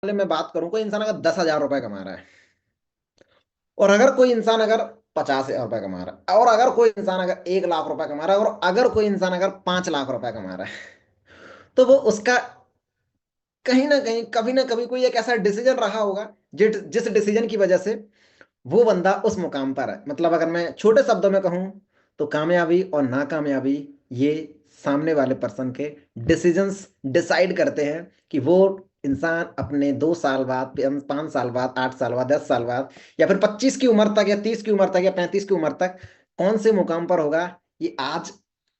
में बात करूं, कोई इंसान अगर 10,000 रुपए कमा रहा है, और अगर कोई इंसान अगर 50,000 रुपए कमा रहा है, और अगर कोई इंसान अगर 1 लाख रुपए कमा रहा है, और अगर कोई इंसान अगर 5 लाख रुपए कमा रहा है, तो वो उसका कहीं ना कहीं कभी ना कभी कोई एक ऐसा डिसीजन रहा होगा जिस जिस डिसीजन की वजह से वो बंदा उस मुकाम पर है। मतलब अगर मैं छोटे शब्दों में कहूं, तो कामयाबी और नाकामयाबी ये सामने वाले पर्सन के डिसीजंस डिसाइड करते हैं कि वो इंसान अपने 2 साल बाद, 5 साल बाद, 8 साल बाद, 10 साल बाद, या फिर 25 की उम्र तक, या 30 की उम्र तक, या 35 की उम्र तक कौन से मुकाम पर होगा। ये आज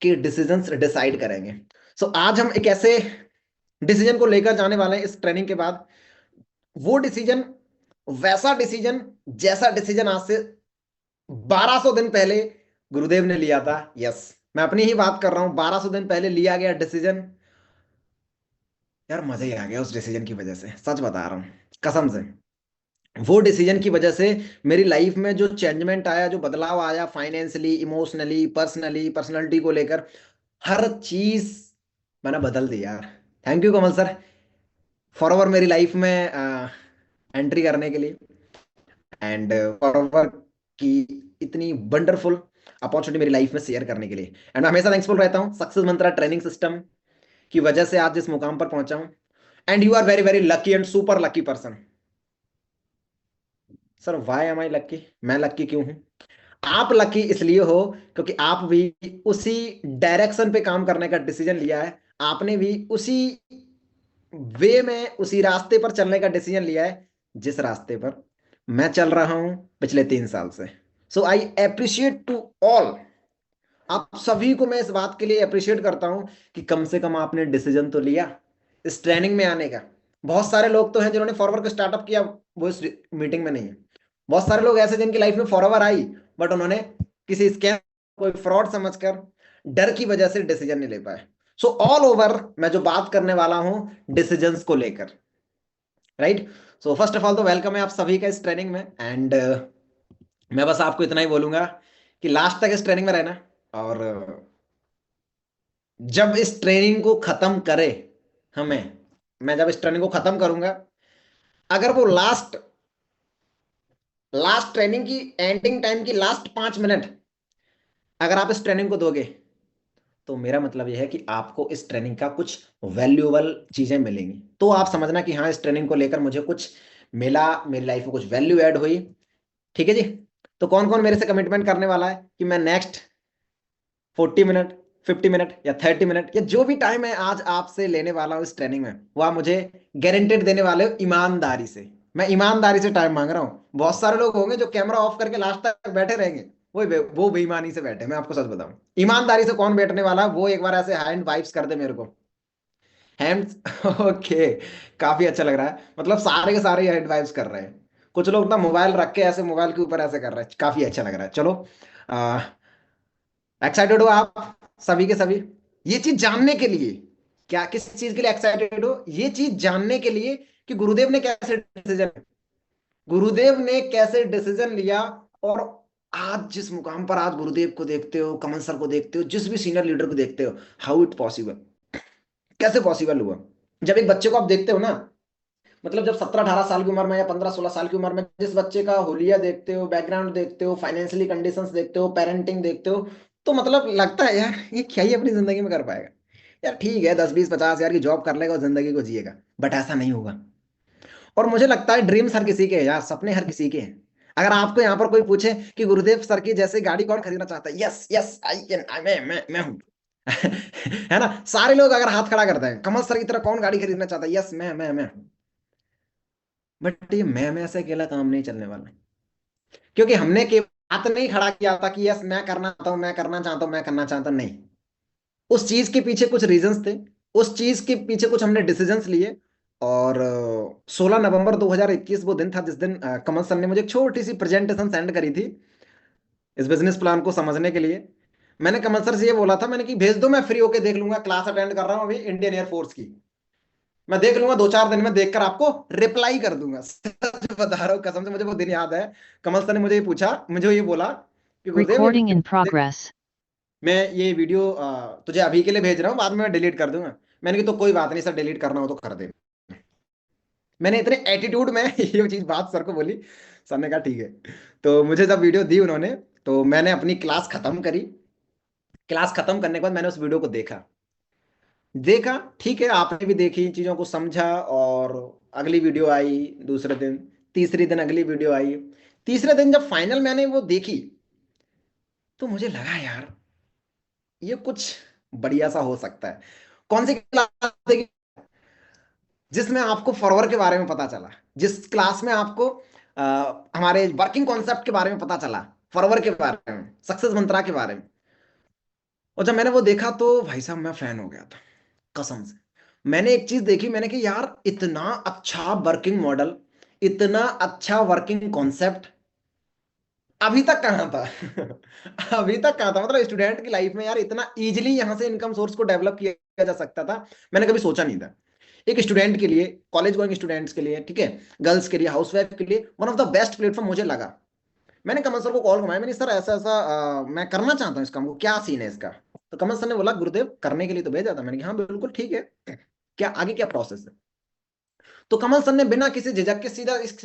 के डिसीजंस डिसाइड करेंगे। सो आज हम एक ऐसे डिसीजन को लेकर जाने वाले हैं इस ट्रेनिंग के बाद। वो डिसीजन, वैसा डिसीजन जैसा डिसीजन आज से 1200 दिन पहले गुरुदेव ने लिया था। यस, मैं अपनी ही बात कर रहा हूं। 1200 दिन पहले लिया गया डिसीजन, यार मजा ही आ गया उस डिसीजन की वजह से, सच बता रहा हूँ कसम से। वो डिसीजन की वजह से मेरी लाइफ में जो चेंजमेंट आया, जो बदलाव आया, फाइनेंशियली, इमोशनली, पर्सनली, पर्सनैलिटी को लेकर, हर चीज मैंने बदल दी यार। Thank you Kamal sir, forever मेरी लाइफ में एंट्री करने के लिए, एंड फॉरएवर की इतनी वंडरफुल अपॉर्चुनिटी मेरी लाइफ में शेयर करने के लिए। एंड मैं हमेशा थैंक्सफुल रहता हूँ सक्सेस मंत्रा ट्रेनिंग सिस्टम की वजह से आज जिस मुकाम पर पहुंचा हूँ। And you are very very lucky and super lucky person. Sir why am I lucky? मैं लकी क्यों हूं? आप लकी इसलिए हो क्योंकि आप भी उसी डायरेक्शन पे काम करने का डिसीजन लिया है। आपने भी उसी वे में, उसी रास्ते पर चलने का डिसीजन लिया है जिस रास्ते पर मैं चल रहा हूं पिछले 3 साल से। सो आई अप्रिशिएट टू ऑल। आप सभी को मैं इस बात के लिए अप्रिशिएट करता हूं कि कम से कम आपने डिसीजन तो लिया इस ट्रेनिंग में आने का। बहुत सारे लोग तो हैं जिन्होंने फॉरवर्ड को स्टार्टअप किया, वो इस मीटिंग में नहीं है। बहुत सारे लोग ऐसे जिनकी लाइफ में फॉरवर्ड आई, बट उन्होंने किसी स्कैम, कोई फ्रॉड समझकर, डर की वजह से डिसीजन नहीं ले पाए। सो ऑल ओवर मैं जो बात करने वाला हूं डिसीजंस को लेकर, right. So first of all तो वेलकम है आप सभी का इस ट्रेनिंग में। एंड मैं बस आपको इतना ही बोलूंगा कि लास्ट तक इस ट्रेनिंग में रहना। और जब इस ट्रेनिंग को खत्म करे हमें, मैं जब इस ट्रेनिंग को खत्म करूंगा, अगर वो लास्ट लास्ट ट्रेनिंग की एंडिंग टाइम की लास्ट 5 मिनट अगर आप इस ट्रेनिंग को दोगे, तो मेरा मतलब यह है कि आपको इस ट्रेनिंग का कुछ वैल्यूएबल चीजें मिलेंगी। तो आप समझना कि हाँ, इस ट्रेनिंग को लेकर मुझे कुछ मिला, मेरी लाइफ में कुछ वैल्यू ऐड हुई। ठीक है जी। तो कौन कौन मेरे से कमिटमेंट करने वाला है कि मैं नेक्स्ट 40 मिनट, 50 मिनट, या 30 मिनट, या जो भी टाइम है आज आपसे लेने वाला हूँ इस ट्रेनिंग में, वो आप मुझे गारंटेड देने वाले हो ईमानदारी से। मैं ईमानदारी से टाइम मांग रहा हूँ। बहुत सारे लोग होंगे जो कैमरा ऑफ करके लास्ट तक बैठे रहेंगे, वो बेईमानी से बैठे। मैं आपको सच बताऊं, ईमानदारी से कौन बैठने वाला है, वो एक बार ऐसे हैंड वाइप्स कर दे मेरे को। हैंड्स ओके, काफी अच्छा लग रहा है। मतलब सारे के सारे हैंड वाइप्स कर रहे हैं। कुछ लोग ना मोबाइल रख के ऐसे मोबाइल के ऊपर ऐसे कर रहे हैं। काफी अच्छा लग रहा है। चलो, एक्साइटेड हो आप सभी के सभी ये चीज जानने के लिए? क्या किस चीज के लिए एक्साइटेड हो? ये चीज जानने के लिए कि गुरुदेव ने कैसे डिसीजन लिया। और आज जिस मुकाम पर आज गुरुदेव को देखते हो, कमल सर को देखते हो, जिस भी सीनियर लीडर को देखते हो, हाउ इट पॉसिबल, कैसे पॉसिबल हुआ? जब एक बच्चे को आप देखते हो ना, मतलब जब 17-18 साल की उम्र में, या 15-16 साल की उम्र में जिस बच्चे का हुलिया देखते हो, बैकग्राउंड देखते हो, फाइनेंशियली कंडीशंस देखते हो, पेरेंटिंग देखते हो, तो मतलब लगता है यार ये क्या ही अपनी जिंदगी में कर पाएगा। यार ठीक है, 10-20-50 हजार की जॉब कर लेगा और जिंदगी को जिएगा, बट ऐसा नहीं होगा। और मुझे लगता है ड्रीम्स हर किसी के हैं यार, सपने हर किसी के हैं। अगर आपको यहाँ पर कोई पूछे कि गुरुदेव सर की जैसे गाड़ी कौन खरीदना चाहता है, यस यस आई कैन, मैं हूँ। है ना, सारे लोग अगर हाथ खड़ा करते हैं, कमल सर की तरह कौन गाड़ी खरीदना चाहता है, यस मैं हूँ। बट ये मैं से अकेला काम नहीं चलने वाला, क्योंकि हमने के हाथ नहीं खड़ा किया था कि यस मैं करना चाहता हूं, मैं करना चाहता हूं, मैं करना चाहता हूं। नहीं, उस चीज के पीछे कुछ रीजंस थे, उस चीज के पीछे कुछ हमने डिसीजंस लिए। और 16 नवंबर 2021 वो दिन था जिस दिन कमल सर ने मुझे एक छोटी सी प्रेजेंटेशन सेंड करी थी इस बिजनेस प्लान को समझने के लिए। मैंने कमल सर से ये बोला था, मैंने कि भेज दो, मैं फ्री होके देख लूंगा, क्लास अटेंड कर रहा हूँ अभी इंडियन एयरफोर्स की, मैं देख लूंगा 2-4 दिन में, देखकर आपको रिप्लाई कर दूंगा। सच बता रहा हूँ, कसम से मुझे वो दिन याद है। कमल सर ने मुझे ये पूछा, मुझे ये बोला कि गुरुदेव ये Recording in वीडियो देख, progress. मैं ये वीडियो तुझे अभी के लिए भेज रहा हूँ, बाद में मैं डिलीट कर दूंगा। मैंने कहा तो कोई बात नहीं सर, डिलीट करना हो तो कर दे। मैंने इतने एटीट्यूड में ये चीज बात सर को बोली। सर ने कहा ठीक है। तो मुझे जब वीडियो दी उन्होंने, तो मैंने अपनी क्लास खत्म करी। क्लास खत्म करने के बाद मैंने उस वीडियो को देखा। देखा, ठीक है, आपने भी देखी, चीजों को समझा, और अगली वीडियो आई दूसरे दिन, तीसरे दिन अगली वीडियो आई। तीसरे दिन जब फाइनल मैंने वो देखी, तो मुझे लगा यार ये कुछ बढ़िया सा हो सकता है। कौन सी क्लास देखी? जिसमें आपको फॉरवर्ड के बारे में पता चला, जिस क्लास में आपको हमारे वर्किंग कॉन्सेप्ट के बारे में पता चला, फॉरवर्ड के बारे में, सक्सेस मंत्रा के बारे में। और जब मैंने वो देखा तो भाई साहब मैं फैन हो गया था, कसम से। मैंने एक चीज देखी, मैंने कि यार इतना अच्छा वर्किंग मॉडल, इतना अच्छा वर्किंग कॉन्सेप्ट अभी तक कहाँ था। अभी तक कहाँ था, मतलब स्टूडेंट की लाइफ में यार इतना इजीली यहाँ से इनकम सोर्स को डेवलप किया जा सकता था, मैंने कभी सोचा नहीं था। एक स्टूडेंट के लिए, कॉलेज गोइंग स्टूडेंट्स के लिए, ठीक है, गर्ल्स के लिए, हाउसवाइफ के लिए one of the best platform मुझे लगा। मैंने कमल सर को कॉल घुमाया, मैंने सर ऐसा ऐसा मैं करना चाहता हूँ इस काम को, क्या सीन है इसका? तो कमल सर ने बोला गुरुदेव करने के लिए तो भेजा था। मैंने कहा हाँ बिल्कुल ठीक है, क्या आगे क्या प्रोसेस है? तो कमल सर ने बिना किसी झिझक के सीधा एक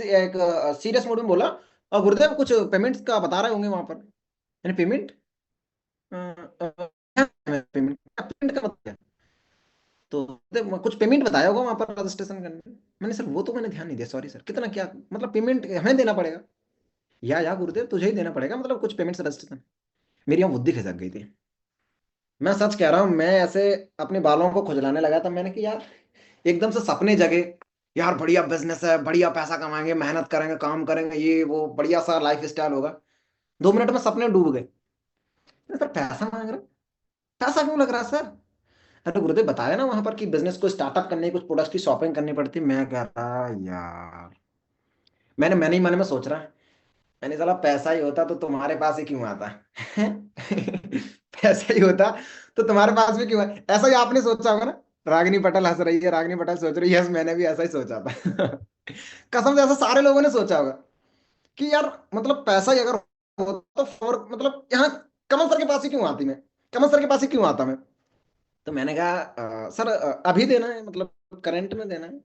सीरियस मोड में बोला, गुरुदेव कुछ पेमेंट्स का बता रहे होंगे वहां पर। मैंने पेमेंट, पेमेंट पेमेंट का मतलब क्या? तो गुरुदेव, कुछ पेमेंट बताया होगा वहां पर रजिस्ट्रेशन करने में। मैंने सर वो तो मैंने ध्यान नहीं दिया, सॉरी सर, कितना क्या मतलब पेमेंट हमें देना पड़ेगा? या गुरुदेव तुझे ही देना पड़ेगा, मतलब कुछ पेमेंट से रजिस्ट्रेशन। मेरी यहाँ बुद्धि खिसक गई थी। मैं सच कह रहा हूँ, मैं ऐसे अपने बालों को खुजलाने लगा था। मैंने कि यार एकदम से सपने जगे, यार बढ़िया बिजनेस है, बढ़िया पैसा कमाएंगे, मेहनत करेंगे, काम करेंगे, ये वो बढ़िया सा लाइफ स्टाइल होगा। 2 मिनट में सपने डूब गए। सर पैसा मांग रहे, पैसा क्यों लग रहा है सर? अरे गुरुदेव बताया ना वहां पर कि बिजनेस को स्टार्टअप करने की कुछ प्रोडक्ट्स की शॉपिंग करनी पड़ती। मैं कह रहा यार, मैंने ही मन में सोच रहा, मैंने साला पैसा ही होता तो तुम्हारे पास ही क्यों आता? पैसा ही होता तो तुम्हारे पास भी क्यों है? ऐसा ही आपने सोचा होगा ना। रागिनी पटेल हंस रही है, रागिनी पटेल सोच रही है, यस मैंने भी ऐसा ही सोचा था। कसम से ऐसा सारे लोगों ने सोचा होगा कि यार मतलब पैसा ही अगर हो तो मतलब यहाँ कमल सर के पास ही क्यों आती मैं, कमल सर के पास ही क्यों आता मैं? तो मैंने कहा सर अभी देना है, मतलब करंट में देना है?"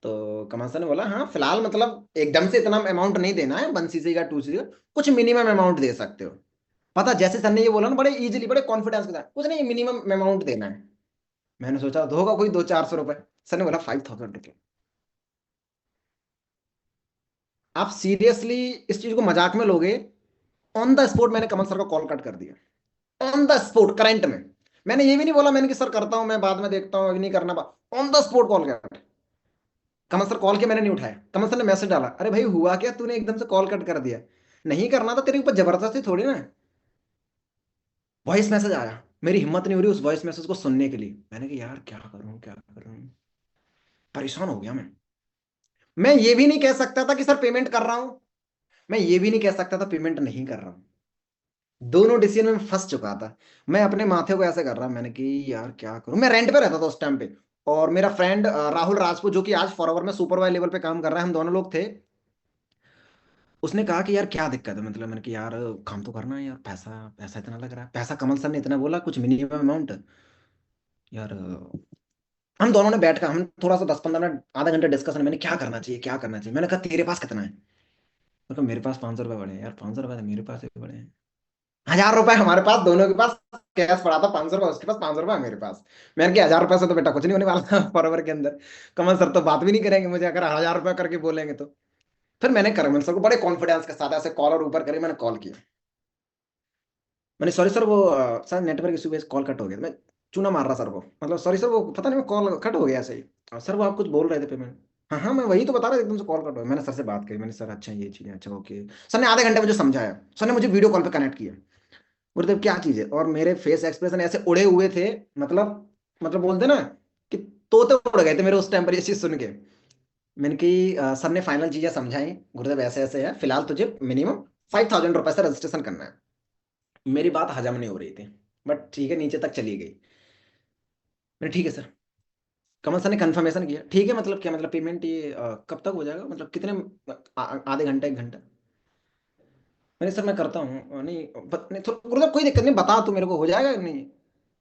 तो कमल सर ने बोला हाँ फिलहाल, मतलब एकदम से इतना अमाउंट नहीं देना है, 1 cc का 2 cc का, कुछ मिनिमम अमाउंट दे सकते हो। पता जैसे सर ने ये बोला ना, बड़े इजीली, बड़े कॉन्फिडेंस के साथ, कुछ नहीं मिनिमम अमाउंट देना है। मैंने सोचा तो होगा कोई 200-400 रुपए। सर ने बोला 5,000 रुपये। आप सीरियसली इस चीज को मजाक में लोगे? ऑन द स्पॉट मैंने कमल सर को कॉल कट कर दिया, ऑन द स्पॉट करंट में। मैंने ये भी नहीं बोला मैंने कि सर करता हूं मैं, बाद में देखता हूं, अभी नहीं करना। On the spot call cut. Kamal sir call किया, मैंने नहीं उठाया। कमल सर ने मैसेज डाला, अरे भाई हुआ क्या, तूने एकदम से कॉल कट कर दिया? नहीं करना था तेरे ऊपर जबरदस्ती थोड़ी ना। वॉइस मैसेज आया, मेरी हिम्मत नहीं हो रही उस वॉइस मैसेज को सुनने के लिए। मैंने कहा यार क्या करूं क्या करूं, परेशान हो गया मैं ये भी नहीं कह सकता था कि सर पेमेंट कर रहा हूं, मैं ये भी नहीं कह सकता था पेमेंट नहीं कर रहा हूं। दोनों डिसीजन में फंस चुका था। मैं अपने माथे को ऐसे कर रहा, मैंने कि यार क्या करूं। मैं रेंट पे रहता था उस टाइम पे, और मेरा फ्रेंड राहुल राजपूत, जो कि आज फॉरवर में सुपरवाइजर लेवल पे काम कर रहा है, हम दोनों लोग थे। उसने कहा कि यार क्या दिक्कत है, मतलब मैंने कि यार काम तो करना है यार, पैसा पैसा इतना लग रहा है, पैसा कमल सर ने इतना बोला, कुछ मिनिमम अमाउंट यार। हम दोनों ने बैठ कर, हम थोड़ा सा 10-15 मिनट, आधा घंटा डिस्कशन, मैंने क्या करना चाहिए क्या करना चाहिए। मैंने कहा तेरे पास कितना है? मैं कहा मेरे पास 500 रुपये बड़े हैं यार। 500 रुपये तो मेरे पास भी बड़े हैं। 1,000 रुपए हमारे पास, दोनों के पास कैश पड़ा था। 500 रुपये उसके पास, 500 रुपये मेरे पास। मैंने कहा 1,000 रुपये से तो बेटा कुछ नहीं होने वाला था फॉरवर के अंदर। कमल सर तो बात भी नहीं करेंगे मुझे अगर 1,000 रुपये करके बोलेंगे तो। फिर मैंने कमल सर को बड़े कॉन्फिडेंस के साथ ऐसे कॉलर ऊपर करी, मैंने कॉल किया। मैंने सॉरी सर, वो सर नेटवर्क इशू पे कॉल कट हो गया। मैं चूना मार रहा सर को, मतलब सॉरी सर वो पता नहीं, कॉल कट हो गया ऐसे ही। सर वो आप कुछ बोल रहे थे पेमेंट। हाँ हाँ मैं वही तो बता रहा था, एकदम से कॉल कट हो गया। मैंने सर से बात करी, मैंने सर अच्छा ये चीज़ है, अच्छा ओके। सर ने आधे घंटे मुझे समझाया, सर ने मुझे वीडियो कॉल पे कनेक्ट किया। गुरुदेव क्या चीज़ है, और मेरे फेस एक्सप्रेशन ऐसे उड़े हुए थे, मतलब बोलते ना कि तोते उड़ गए थे मेरे उस टाइम पर ये चीज़ सुन के। मैंने कि सर ने फाइनल चीज़ें समझाई, गुरुदेव ऐसे ऐसे है, फिलहाल तुझे मिनिमम 5,000 रुपये से रजिस्ट्रेशन करना है। मेरी बात हजम नहीं हो रही थी, बट ठीक है नीचे तक चली गई। मैंने ठीक है सर। कमल सर ने कंफर्मेशन किया, ठीक है, मतलब क्या मतलब पेमेंट ये कब तक हो जाएगा, मतलब कितने आधे घंटे 1 घंटा? मैंने सर मैं करता हूँ नहीं, नहीं तो मतलब कोई दिक्कत नहीं, बता तू मेरे को हो जाएगा नहीं।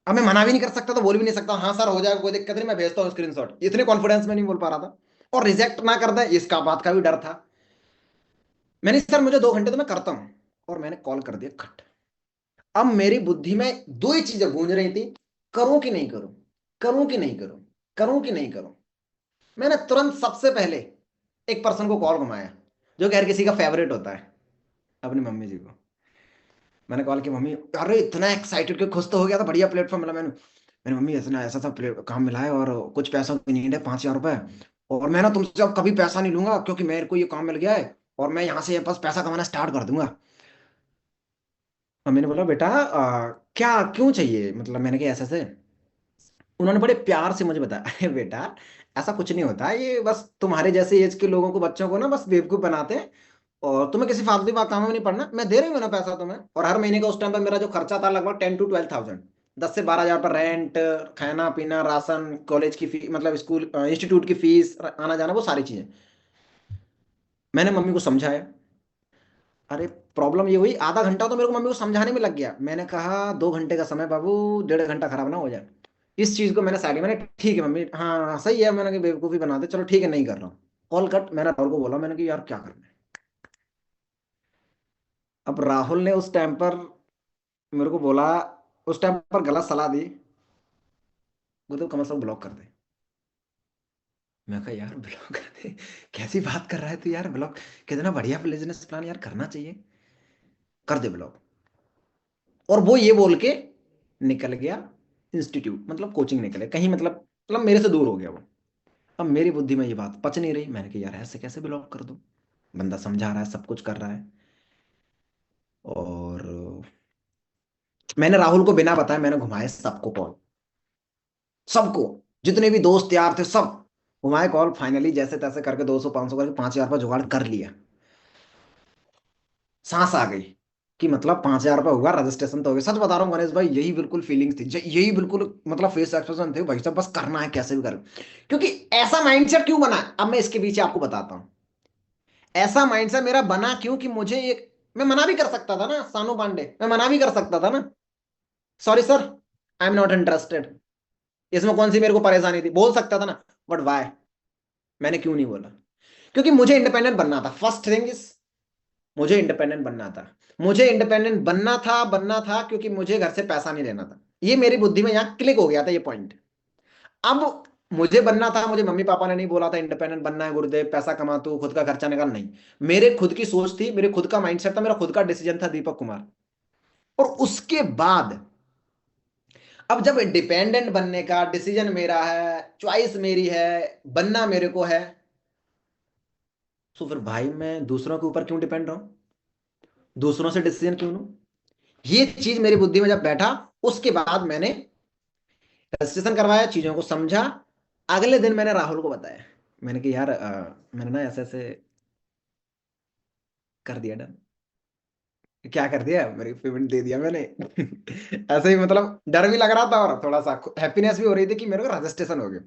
अब मैं मना भी नहीं कर सकता, तो बोल भी नहीं सकता हाँ सर हो जाएगा कोई दिक्कत नहीं, मैं भेजता हूँ स्क्रीनशॉट, इतने कॉन्फिडेंस में नहीं बोल पा रहा था। और रिजेक्ट ना कर दे इसका बात का भी डर था। मैंने, सर मुझे 2 घंटे तो मैं करता हूँ, और मैंने कॉल कर दिया खट। अब मेरी बुद्धि में दो ही चीजें गूंज रही थी, करूं कि नहीं करूं, करूं कि नहीं करूं, करूं कि नहीं करूं। मैंने तुरंत सबसे पहले एक पर्सन को कॉल घुमाया, जो कि हर किसी का फेवरेट होता है, अपनी मम्मी जी को। मैंने कॉल की, मम्मी, अरे इतना एक्साइटेड के खुश तो हो गया था, बढ़िया प्लेटफॉर्म मिला। मैंने मम्मी ऐसा ऐसा सा काम मिला है, और कुछ पैसा की नीड है, 5,000 रुपए, और मैं ना तुमसे अब कभी पैसा नहीं लूंगा, क्योंकि मेरे को ये काम मिल गया है, और मैं यहाँ से बस पैसा कमाना स्टार्ट कर दूंगा। मम्मी ने बोला, बेटा क्या क्यों चाहिए, मतलब मैंने कहा ऐसा से। उन्होंने बड़े प्यार से मुझे बताया, अरे बेटा ऐसा कुछ नहीं होता, ये बस तुम्हारे जैसे एज के लोगों को, बच्चों को ना बस बेवकूफ बनाते हैं, और तुम्हें किसी फालतू बात कामों में नहीं पड़ना, मैं दे रही हूँ ना पैसा तुम्हें। और हर महीने का उस टाइम पर मेरा जो खर्चा था लगभग 10 to 12,000, 10 से 12 हजार पर रेंट, खाना पीना, राशन, कॉलेज की फी, मतलब स्कूल इंस्टीट्यूट की फीस, आना जाना, वो सारी चीजें। मैंने मम्मी को समझाया। अरे प्रॉब्लम ये हुई, आधा घंटा तो मेरे को मम्मी को समझाने में लग गया। मैंने कहा 2 घंटे का समय बाबू, 1.5 घंटा खराब ना हो जाए। इस चीज को मैंने साइड, मैंने ठीक है मम्मी, हाँ हाँ, सही है, मैंने कहा बेवकूफी बनाते, चलो ठीक है, नहीं कर रहा हूँ। Call cut. मैंने राहुल को बोला, मैंने कहा यार क्या करना है। अब राहुल ने उस टाइम पर मेरे को बोला, उस टाइम पर गलत सलाह दी, वो तो कम से कम ब्लॉक कर दे। मैं कहा यार ब्लॉक कर दे, कैसी बात कर रहा है तू यार, ब्लॉक, कितना बढ़िया बिजनेस प्लान यार, करना चाहिए, कर दे ब्लॉक। और वो ये बोल के निकल गया इंस्टीट्यूट, मतलब कोचिंग निकले कहीं, मतलब मेरे से दूर हो गया वो। अब मेरी बुद्धि में ये बात पच नहीं रही, मैंने कहा यार ऐसे कैसे ब्लॉक कर दूं, बंदा समझा रहा है, सब कुछ कर रहा है। और मैंने राहुल को बिना बताए मैंने घुमाए सबको कॉल, सबको, जितने भी दोस्त यार थे सब घुमाए कॉल। फाइनली जैसे तैसे करके 200 500 करके 5,000 रुपये जुगाड़ कर लिया। सांस आ गई कि मतलब 5,000 रुपये हुआ, रजिस्ट्रेशन तो हो गया। सच बता रहा हूँ गणेश भाई, यही बिल्कुल फीलिंग्स थी, यही बिल्कुल मतलब फेस एक्सप्रेशन थे भाई साहब, बस करना है कैसे भी कर। क्योंकि ऐसा माइंडसेट क्यों बना, अब मैं इसके पीछे आपको बताता हूँ। ऐसा माइंडसेट मेरा बना क्यों, कि मुझे एक, मैं मना भी कर सकता था ना, सानू पांडे, मैं मना भी कर सकता था ना, sorry sir, I am not interested, इसमें कौन सी मेरे को परेशानी थी, बोल सकता था ना। बट वाई, मैंने क्यों नहीं बोला? क्योंकि मुझे इंडिपेंडेंट बनना था, फर्स्ट थिंग इज, मुझे इंडिपेंडेंट बनना था। मुझे इंडिपेंडेंट बनना था क्योंकि मुझे घर से पैसा नहीं लेना था। ये मेरी बुद्धि में यहाँ क्लिक हो गया था ये पॉइंट। अब मुझे बनना था, मुझे मम्मी पापा ने नहीं बोला था इंडिपेंडेंट बनना है गुरुदेव, पैसा कमा तू, खुद का खर्चा निकाल, नहीं। मेरे खुद की सोच थी, मेरे खुद का माइंडसेट था, मेरा खुद का डिसीजन था, दीपक कुमार। और उसके बाद अब जब डिपेंडेंट बनने का डिसीजन मेरा है, चॉइस मेरी है, बनना मेरे को है, तो फिर भाई मैं दूसरों के ऊपर क्यों डिपेंड रहूं, दूसरों से डिसीजन क्यों लूं? ये चीज मेरी बुद्धि में जब बैठा, उसके बाद मैंने रजिस्ट्रेशन करवाया, चीजों को समझा। अगले दिन मैंने राहुल को बताया, मैंने कहा यार मैंने ना ऐसे ऐसे कर दिया डन। क्या कर दिया, मेरी पेमेंट दे दिया मैंने। ऐसे ही मतलब डर भी लग रहा था, और थोड़ा सा हैप्पीनेस भी हो रही थी कि मेरे को रजिस्ट्रेशन हो गया।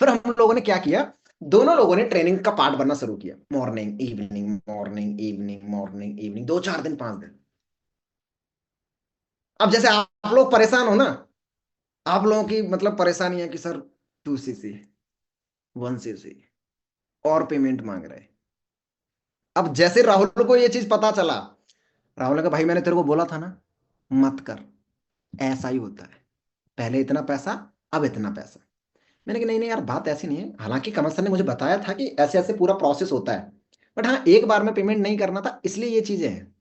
फिर हम लोगों ने क्या किया, दोनों लोगों ने ट्रेनिंग का पार्ट बनना शुरू किया, morning evening, morning evening, morning evening, 2 4 दिन 5 दिन। अब जैसे आप लोग परेशान हो ना, आप लोगों की मतलब परेशानी है कि सर 2cc 1cc और पेमेंट मांग रहे हैं। अब जैसे राहुल को ये चीज पता चला, राहुल ने कहा भाई मैंने तेरे को बोला था ना, मत कर, ऐसा ही होता है, पहले इतना पैसा, अब इतना पैसा। मैंने कहा नहीं नहीं यार, बात ऐसी नहीं है, हालांकि कमल सर ने मुझे बताया था कि ऐसे ऐसे पूरा प्रोसेस होता है, बट हाँ एक बार में पेमेंट नहीं करना था, इसलिए ये चीजें हैं।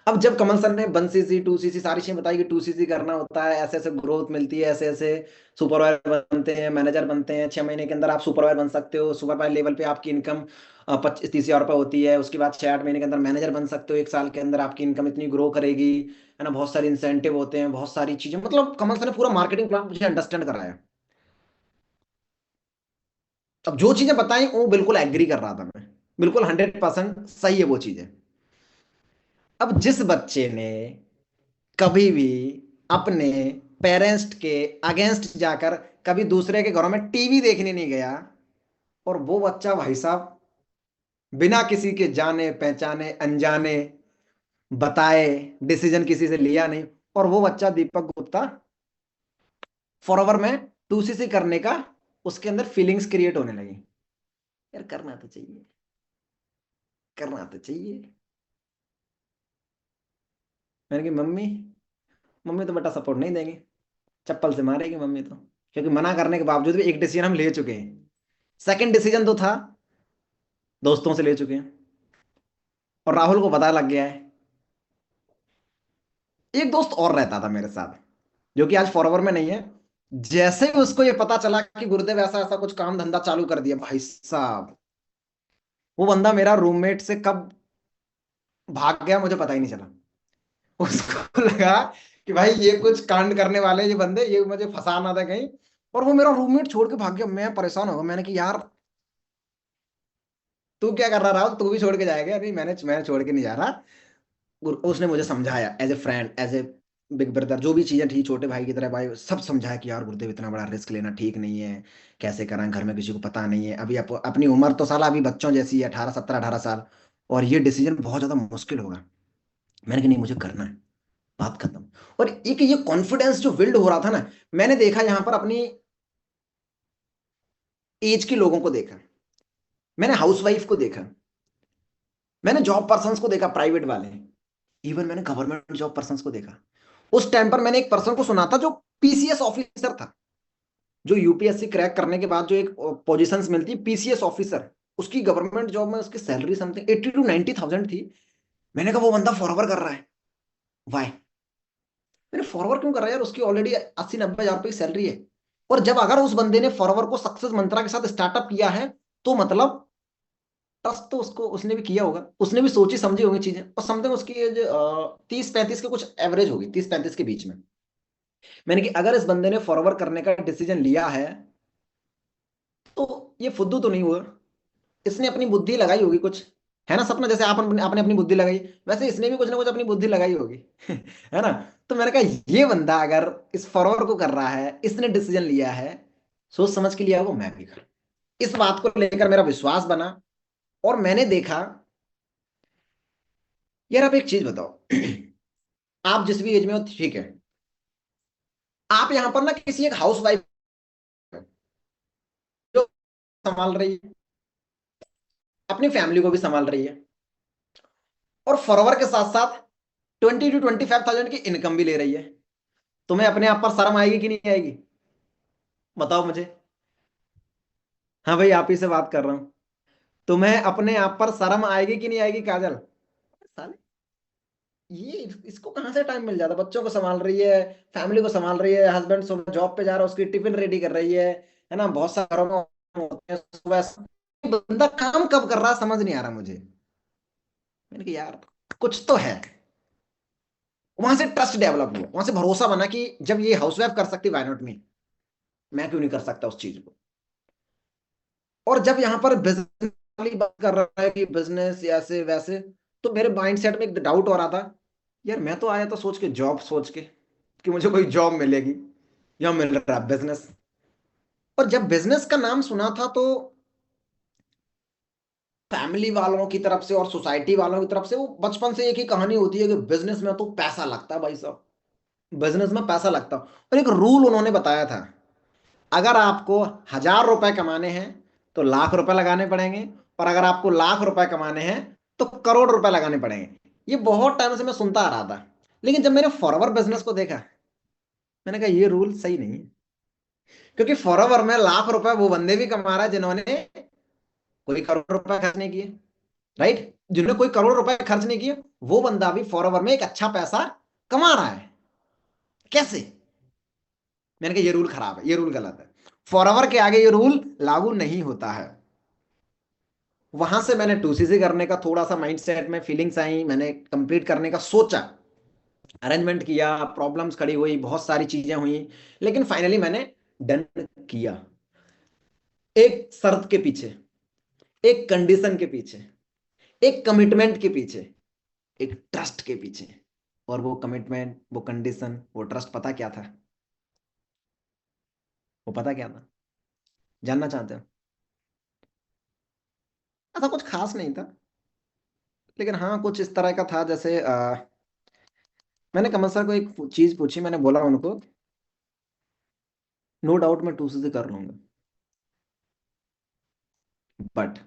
अब जब कमल सर ने 1cc 2cc सारी चीजें बताई कि 2cc करना होता है, ऐसे ऐसे ग्रोथ मिलती है, ऐसे ऐसे सुपरवाइजर बनते हैं, मैनेजर बनते हैं, 6 महीने के अंदर आप सुपरवाइजर बन सकते हो, सुपरवाइजर लेवल पे आपकी इनकम 25 30 हजार रुपये होती है। उसके बाद 6 8 महीने के अंदर मैनेजर बन सकते हो, 1 साल के अंदर आपकी इनकम इतनी ग्रो करेगी, है ना, बहुत सारे इंसेंटिव होते हैं, बहुत सारी चीजें, मतलब कमल सर ने पूरा मार्केटिंग प्लान मुझे अंडरस्टैंड कराया। अब जो चीजें बताई वो बिल्कुल एग्री कर रहा था मैं, बिल्कुल 100% सही है वो चीजें। अब जिस बच्चे ने कभी भी अपने पेरेंट्स के अगेंस्ट जाकर कभी दूसरे के घरों में टीवी देखने नहीं गया, और वो बच्चा भाई साहब बिना किसी के जाने पहचाने अनजाने बताए डिसीजन किसी से लिया नहीं, और वो बच्चा दीपक गुप्ता फॉरएवर में 2cc करने का उसके अंदर फीलिंग्स क्रिएट होने लगी। यार करना तो चाहिए, करना तो चाहिए। मैंने कहा मम्मी, मम्मी तो बेटा सपोर्ट नहीं देंगे, चप्पल से मारेगी मम्मी तो, क्योंकि मना करने के बावजूद भी एक डिसीजन हम ले चुके हैं। सेकंड डिसीजन तो था, दोस्तों से ले चुके हैं, और राहुल को पता लग गया है। एक दोस्त और रहता था मेरे साथ, जो कि आज फॉरवर में नहीं है। जैसे ही उसको ये पता चला कि गुरुदेव ऐसा ऐसा कुछ काम धंधा चालू कर दिया, भाई साहब, वो बंदा मेरा रूममेट से कब भाग गया मुझे पता ही नहीं चला। उसको लगा कि भाई ये कुछ कांड करने वाले ये बंदे, ये मुझे फंसा ना था कहीं। और वो मेरा रूममेट छोड़ के भाग गया। मैं परेशान हो गया, मैंने कि यार तू क्या कर रहा राहुल, तू भी छोड़ के जाएगा? नहीं, मैं छोड़ के नहीं जा रहा। उसने मुझे समझाया as a friend, as a big brother, जो भी चीजें थी छोटे भाई की तरह, भाई सब समझाया कि यार गुरुदेव इतना बड़ा रिस्क लेना ठीक नहीं है, कैसे करें, घर में किसी को पता नहीं है, अभी अपनी उम्र तो साला अभी बच्चों जैसी है, 18 17 18 साल, और ये डिसीजन बहुत ज्यादा मुश्किल होगा। मैंने कहा नहीं, मुझे करना है, बात खत्म। और एक ये कॉन्फिडेंस जो बिल्ड हो रहा था ना, मैंने देखा यहाँ पर अपनी एज के लोगों को देखा, मैंने हाउसवाइफ को देखा, मैंने जॉब पर्सन को देखा, प्राइवेट वाले, इवन मैंने गवर्नमेंट जॉब पर्सन को देखा। उस टाइम पर मैंने एक पर्सन को सुना था जो पीसीएस ऑफिसर था, जो यूपीएससी क्रैक करने के बाद जो एक पोजीशंस मिलती है पीसीएस ऑफिसर, उसकी गवर्नमेंट जॉब में उसकी सैलरी समथिंग 80 to 90 थाउजेंड थी। मैंने कहा वो बंदा फॉरवर्ड कर रहा है, वाई? मैंने फॉरवर्ड क्यों कर रहा है यार, उसकी ऑलरेडी 80 90 हजार रुपये की सैलरी है। और जब अगर उस बंदे ने फॉरवर्ड को सक्सेस मंत्रा के साथ स्टार्टअप किया है, तो मतलब ट्रस्ट तो उसको उसने भी किया होगा, उसने भी सोची समझी होंगी चीजें, और समथिंग उसकी एज 30 35 के कुछ एवरेज होगी, 30 35 के बीच में। मैंने कि अगर इस बंदे ने फॉरवर्ड करने का डिसीजन लिया तो ये फुद्दू तो नहीं हुआ, इसने अपनी बुद्धि लगाई होगी कुछ, है ना सपना? जैसे आपने अपनी बुद्धि लगाई, वैसे इसने भी कुछ ना कुछ अपनी बुद्धि लगाई होगी। है ना? तो मैंने कहा ये बंदा अगर इस फॉरवर्ड को कर रहा है, इसने डिसीजन लिया है, सोच समझ के लिया, वो मैं भी कर, इस बात को लेकर मेरा विश्वास बना। और मैंने देखा, यार आप एक चीज बताओ, आप जिस भी एज में हो ठीक है, आप यहां पर ना किसी एक हाउस वाइफ जो संभाल रही है, अपनी फैमिली को भी संभाल रही है, और फॉरवर्ड के साथ साथ 20 to 25 थाउजेंड की इनकम भी ले रही है, तुम्हें अपने आप पर शर्म आएगी कि नहीं आएगी? बताओ मुझे। हाँ भाई, आप ही से बात कर रहा हूं। तुम्हें अपने आप पर शर्म आएगी कि नहीं आएगी काजल? साले, ये इसको कहां से टाइम मिल जाता? बच्चों को संभाल रही है, फैमिली को संभाल रही है, हस्बैंड सुबह जॉब पे जा रहा है, उसकी टिफिन रेडी कर रही है ना? बहुत सारे घरों में होते हैं सुबह, बंदा काम कब कर रहा है समझ नहीं आ रहा मुझे। मैंने कहा यार कुछ तो है। वहां से ट्रस्ट डेवलप हुआ, वहां से भरोसा बना कि जब ये हाउसवाइफ कर सकती, वाई नॉट मी, मैं क्यों नहीं कर सकता उस चीज को? और जब यहाँ पर बिजनेस वाली बात कर रहा है कि बिजनेस ऐसे वैसे, तो मेरे माइंड सेट में एक डाउट हो रहा था, यार मैं तो आया था सोच के, जॉब सोच के कि मुझे कोई जॉब मिलेगी, या मिल रहा है बिजनेस। और जब बिजनेस का नाम सुना था, तो फैमिली वालों की तरफ से और सोसाइटी वालों की तरफ से वो बचपन से एक ही कहानी होती है कि बिजनेस में तो पैसा लगता है भाई साहब, बिजनेस में पैसा लगता है। और एक रूल उन्होंने बताया था, अगर आपको 1000 रुपए कमाने हैं तो लाख रुपए लगाने पड़ेंगे, और अगर आपको लाख रुपए कमाने हैं तो करोड़ रुपए लगाने पड़ेंगे। ये बहुत टाइम से मैं सुनता आ रहा था, लेकिन जब मैंने फॉरवर्ड बिजनेस को देखा, मैंने कहा ये रूल सही नहीं है। क्योंकि फॉरवर्ड में लाख रुपए वो बंदे भी कमा रहा है जिन्होंने कोई करोड़ रुपए खर्च नहीं किए, राइट? जिन्होंने कोई करोड़ रुपए खर्च नहीं किए, वो बंदा भी फॉरवर्ड में एक अच्छा पैसा कमा रहा है। कैसे? मैंने कहा ये रूल खराब है, ये रूल गलत है, फॉरवर्ड के आगे ये रूल लागू नहीं होता है। वहां से मैंने 2CC करने का थोड़ा सा माइंड सेट में फीलिंग्स आई, मैंने कंप्लीट करने का सोचा, अरेंजमेंट किया, प्रॉब्लम्स खड़ी हुई, बहुत सारी चीजें हुई, लेकिन फाइनली मैंने डन किया। एक शर्त के पीछे, एक कंडीशन के पीछे, एक कमिटमेंट के पीछे, एक ट्रस्ट के पीछे। और वो कमिटमेंट, वो कंडीशन, वो ट्रस्ट पता क्या था? वो पता क्या था? जानना चाहते हो? ऐसा कुछ खास नहीं था, लेकिन हाँ कुछ इस तरह का था, जैसे मैंने कमल सर को एक चीज पूछी, मैंने बोला उनको, नो डाउट मैं 2CC कर लूंगा, बट,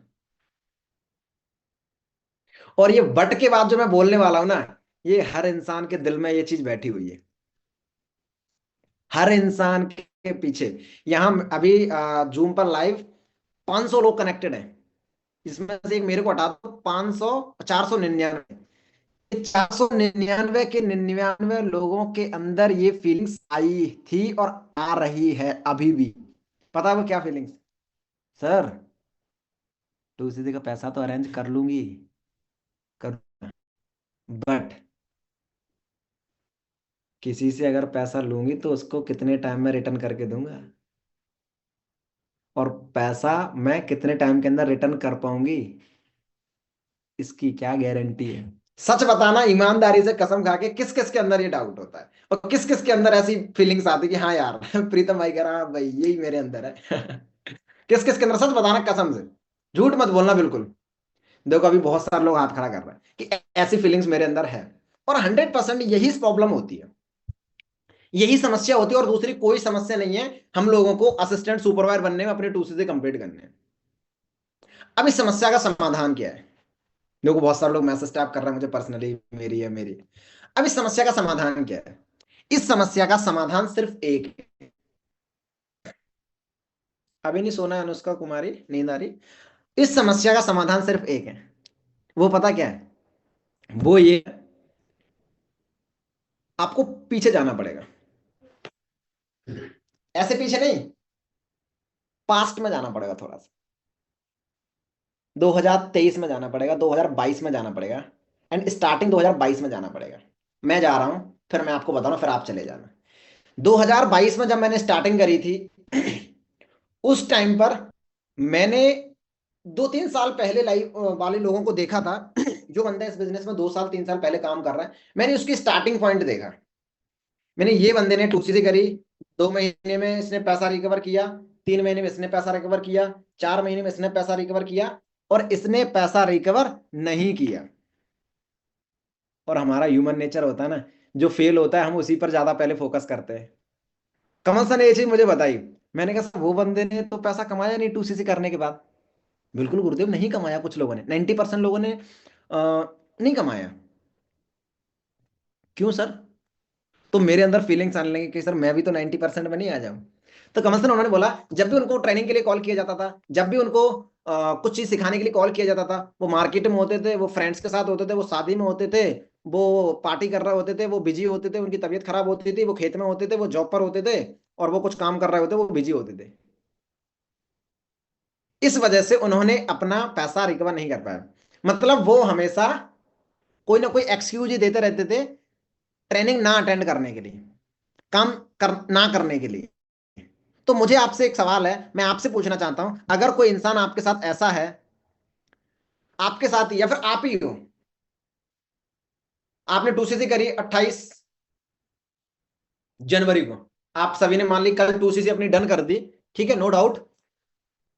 और ये बट के बाद जो मैं बोलने वाला हूं ना, ये हर इंसान के दिल में ये चीज बैठी हुई है, हर इंसान के पीछे। यहां अभी जूम पर लाइव 500 लोग कनेक्टेड हैं, इसमें से एक मेरे को हटा दो, 500, 499, 499 के 99 लोगों के अंदर ये फीलिंग्स आई थी और आ रही है अभी भी। पता है वो क्या फीलिंग्स? सर, टू सीसी का पैसा तो अरेंज कर लूंगी, कर, बट किसी से अगर पैसा लूंगी तो उसको कितने टाइम में रिटर्न करके दूंगा, और पैसा मैं कितने टाइम के अंदर रिटर्न कर पाऊंगी, इसकी क्या गारंटी है? सच बताना ईमानदारी से, कसम खा के, किस किस के अंदर ये डाउट होता है और किस किस के अंदर ऐसी फीलिंग्स आती है कि हाँ यार प्रीतम भाई कह रहा, हाँ भाई यही मेरे अंदर है किस किस के अंदर, सच बताना कसम से, झूठ मत बोलना बिल्कुल। देखो अभी बहुत सारे लोग हाथ खड़ा कर रहे हैं कि ऐसी फीलिंग्स मेरे अंदर है, और 100% यही प्रॉब्लम होती है, यही समस्या होती है, और दूसरी कोई समस्या नहीं है। हम लोगों को असिस्टेंट सुपरवाइजर बनने में अपने टू से कंप्लीट करने हैं। अब इस समस्या का समाधान क्या है? देखो बहुत सारे लोग मैसेज टैप कर रहे हैं मुझे पर्सनली, मेरी है मेरी। अब इस समस्या का समाधान क्या है? इस समस्या का समाधान सिर्फ एक है। अभी नहीं सोना है अनुष्का कुमारी, नींद आ रही? इस समस्या का समाधान सिर्फ एक है। वो पता क्या है? वो ये है, आपको पीछे जाना पड़ेगा। ऐसे पीछे नहीं, पास्ट में जाना पड़ेगा थोड़ा सा। 2023 में जाना पड़ेगा, 2022 में जाना पड़ेगा, एंड स्टार्टिंग 2022 में जाना पड़ेगा। मैं जा रहा हूं, फिर मैं आपको बता रहा हूं, फिर आप चले जाना। 2022 में जब मैंने स्टार्टिंग करी थी उस टाइम पर मैंने 2-3 साल पहले लाइव वाले लोगों को देखा था जो बंदा इस बिजनेस में 2 साल 3 साल पहले काम कर रहा है, मैंने उसकी स्टार्टिंग पॉइंट देखा। मैंने, ये बंदे ने टूसी करी, 2 महीने में इसने पैसा रिकवर किया, 3 महीने में इसने पैसा रिकवर किया, 4 महीने में इसने पैसा रिकवर किया, और इसने पैसा रिकवर नहीं किया। और हमारा ह्यूमन नेचर होता है ना, जो फेल होता है हम उसी पर ज्यादा पहले फोकस करते हैं। कमल सर ने ये चीज मुझे बताई, मैंने कहा "सर, वो बंदे ने तो पैसा कमाया नहीं 2सीसी करने के बाद"। बिल्कुल गुरुदेव, नहीं कमाया, कुछ लोगों ने, 90% लोगों ने नहीं कमाया। क्यों सर? तो मेरे अंदर फीलिंग्स आने लगी कि सर मैं भी तो 90% में नहीं आ जाऊं। तो कमल सर उन्होंने बोला, जब भी उनको ट्रेनिंग के लिए कॉल किया जाता था, जब भी उनको कुछ चीज सिखाने के लिए कॉल किया जाता था, वो मार्केट में होते थे, वो फ्रेंड्स के साथ होते थे, वो शादी में होते थे, वो पार्टी कर रहे होते थे, वो बिजी होते थे, उनकी तबीयत खराब होती थी, वो खेत में होते थे, वो जॉब पर होते थे, और वो कुछ काम कर रहे होते, वो बिजी होते थे। इस वजह से उन्होंने अपना पैसा रिकवर नहीं कर पाया। मतलब वो हमेशा कोई ना कोई एक्सक्यूज ही देते रहते थे, ट्रेनिंग ना अटेंड करने के लिए, काम कर ना करने के लिए। तो मुझे आपसे एक सवाल है, मैं आपसे पूछना चाहता हूं, अगर कोई इंसान आपके साथ ऐसा है, आपके साथ ही या फिर आप ही हो, आपने टूसीसी करी 28 जनवरी को, आप सभी ने मान ली कल टूसीसी अपनी डन कर दी, ठीक है, नो डाउट।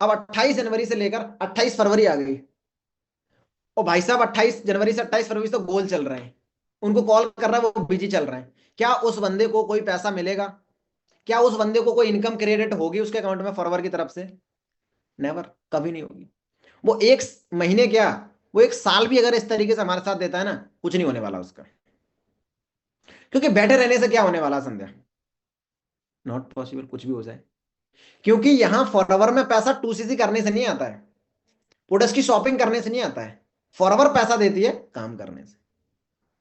अब 28 जनवरी से लेकर 28 फरवरी आ गई, और भाई साहब 28 जनवरी से 28 फरवरी तो गोल चल रहे हैं, उनको कॉल कर रहा है, वो बिजी चल रहे हैं। क्या उस बंदे को कोई पैसा मिलेगा? क्या उस बंदे को कोई इनकम क्रेडिट होगी उसके अकाउंट में फॉरवर्ड की तरफ से? नेवर, कभी नहीं होगी। वो एक महीने क्या, वो एक साल भी अगर इस तरीके से हमारे साथ देता है ना, कुछ नहीं होने वाला उसका। क्योंकि बैठे रहने से क्या होने वाला संध्या? नॉट पॉसिबल, कुछ भी हो जाए। क्योंकि यहां फॉरवर में पैसा 2सीसी करने से नहीं आता है, प्रोडक्ट्स की शॉपिंग करने से नहीं आता है। फॉरवर पैसा देती है काम करने से।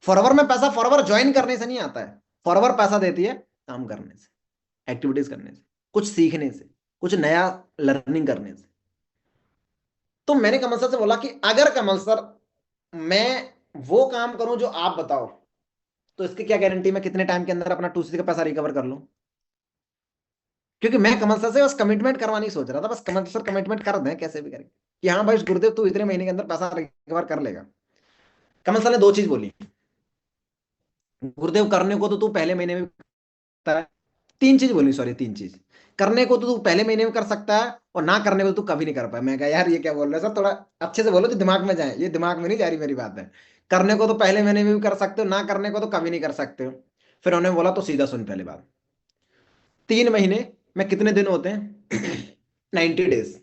फॉरवर में पैसा फॉरवर ज्वाइन करने से नहीं आता है, फॉरवर पैसा देती है काम करने से, एक्टिविटीज करने से, कुछ सीखने से, कुछ नया लर्निंग करने से। तो मैंने कमल सर से बोला कि अगर कमल सर मैं वो काम करूं जो आप बताओ, तो इसकी क्या गारंटी मैं कितने टाइम के अंदर अपना 2सीसी का पैसा रिकवर कर लूं? क्योंकि मैं कमल सर से बस कमिटमेंट करवानी सोच रहा था, बस कमल सर कमिटमेंट कर दें कैसे भी करके कि हाँ भाई गुरुदेव तू इतने महीने के अंदर पैसा रिकवर कर लेगा। कमल सर ने दो चीज बोली, गुरुदेव करने को तो तू पहले महीने में करता है, तीन चीज बोली, सॉरी तीन चीज। करने को तो तू पहले महीने में कर सकता है, और ना करने को तो तू कभी नहीं कर पाया। मैं कहा यार ये क्या बोल रहे हैं सर, थोड़ा अच्छे से बोलो जो दिमाग में जाए, ये दिमाग में नहीं जा रही मेरी बात है। करने को तो पहले महीने में भी कर सकते हो, ना करने को तो कभी नहीं कर सकते हो। फिर उन्होंने बोला तो सीधा सुन पहले बात, 3 महीने में कितने दिन होते हैं 90 डेज।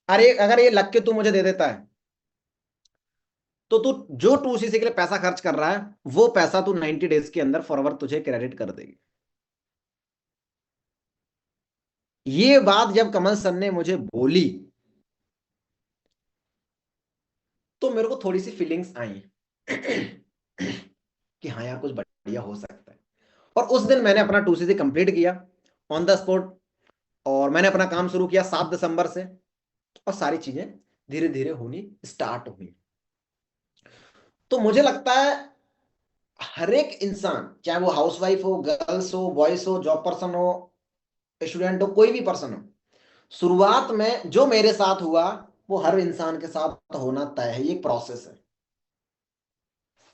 अरे अगर ये लग के तू मुझे दे देता है, तो तू जो 2cc के लिए पैसा खर्च कर रहा है, वो पैसा तू 90 डेज के अंदर फॉरवर्ड तुझे क्रेडिट कर देगी। ये बात जब कमल सर ने मुझे बोली, तो मेरे को थोड़ी सी फीलिंग्स आई कि हाँ यार, कुछ बढ़िया हो सकता है। और उस दिन मैंने अपना 2cc कंप्लीट किया ऑन द स्पॉट, और मैंने अपना काम शुरू किया 7 दिसंबर से, और सारी चीजें धीरे धीरे होनी स्टार्ट हुई। तो मुझे लगता है हर एक इंसान, चाहे वो हाउसवाइफ हो, गर्ल्स हो, बॉयज हो, जॉब पर्सन हो, स्टूडेंट हो, कोई भी पर्सन हो, शुरुआत में जो मेरे साथ हुआ वो हर इंसान के साथ होना तय है। ये प्रोसेस है।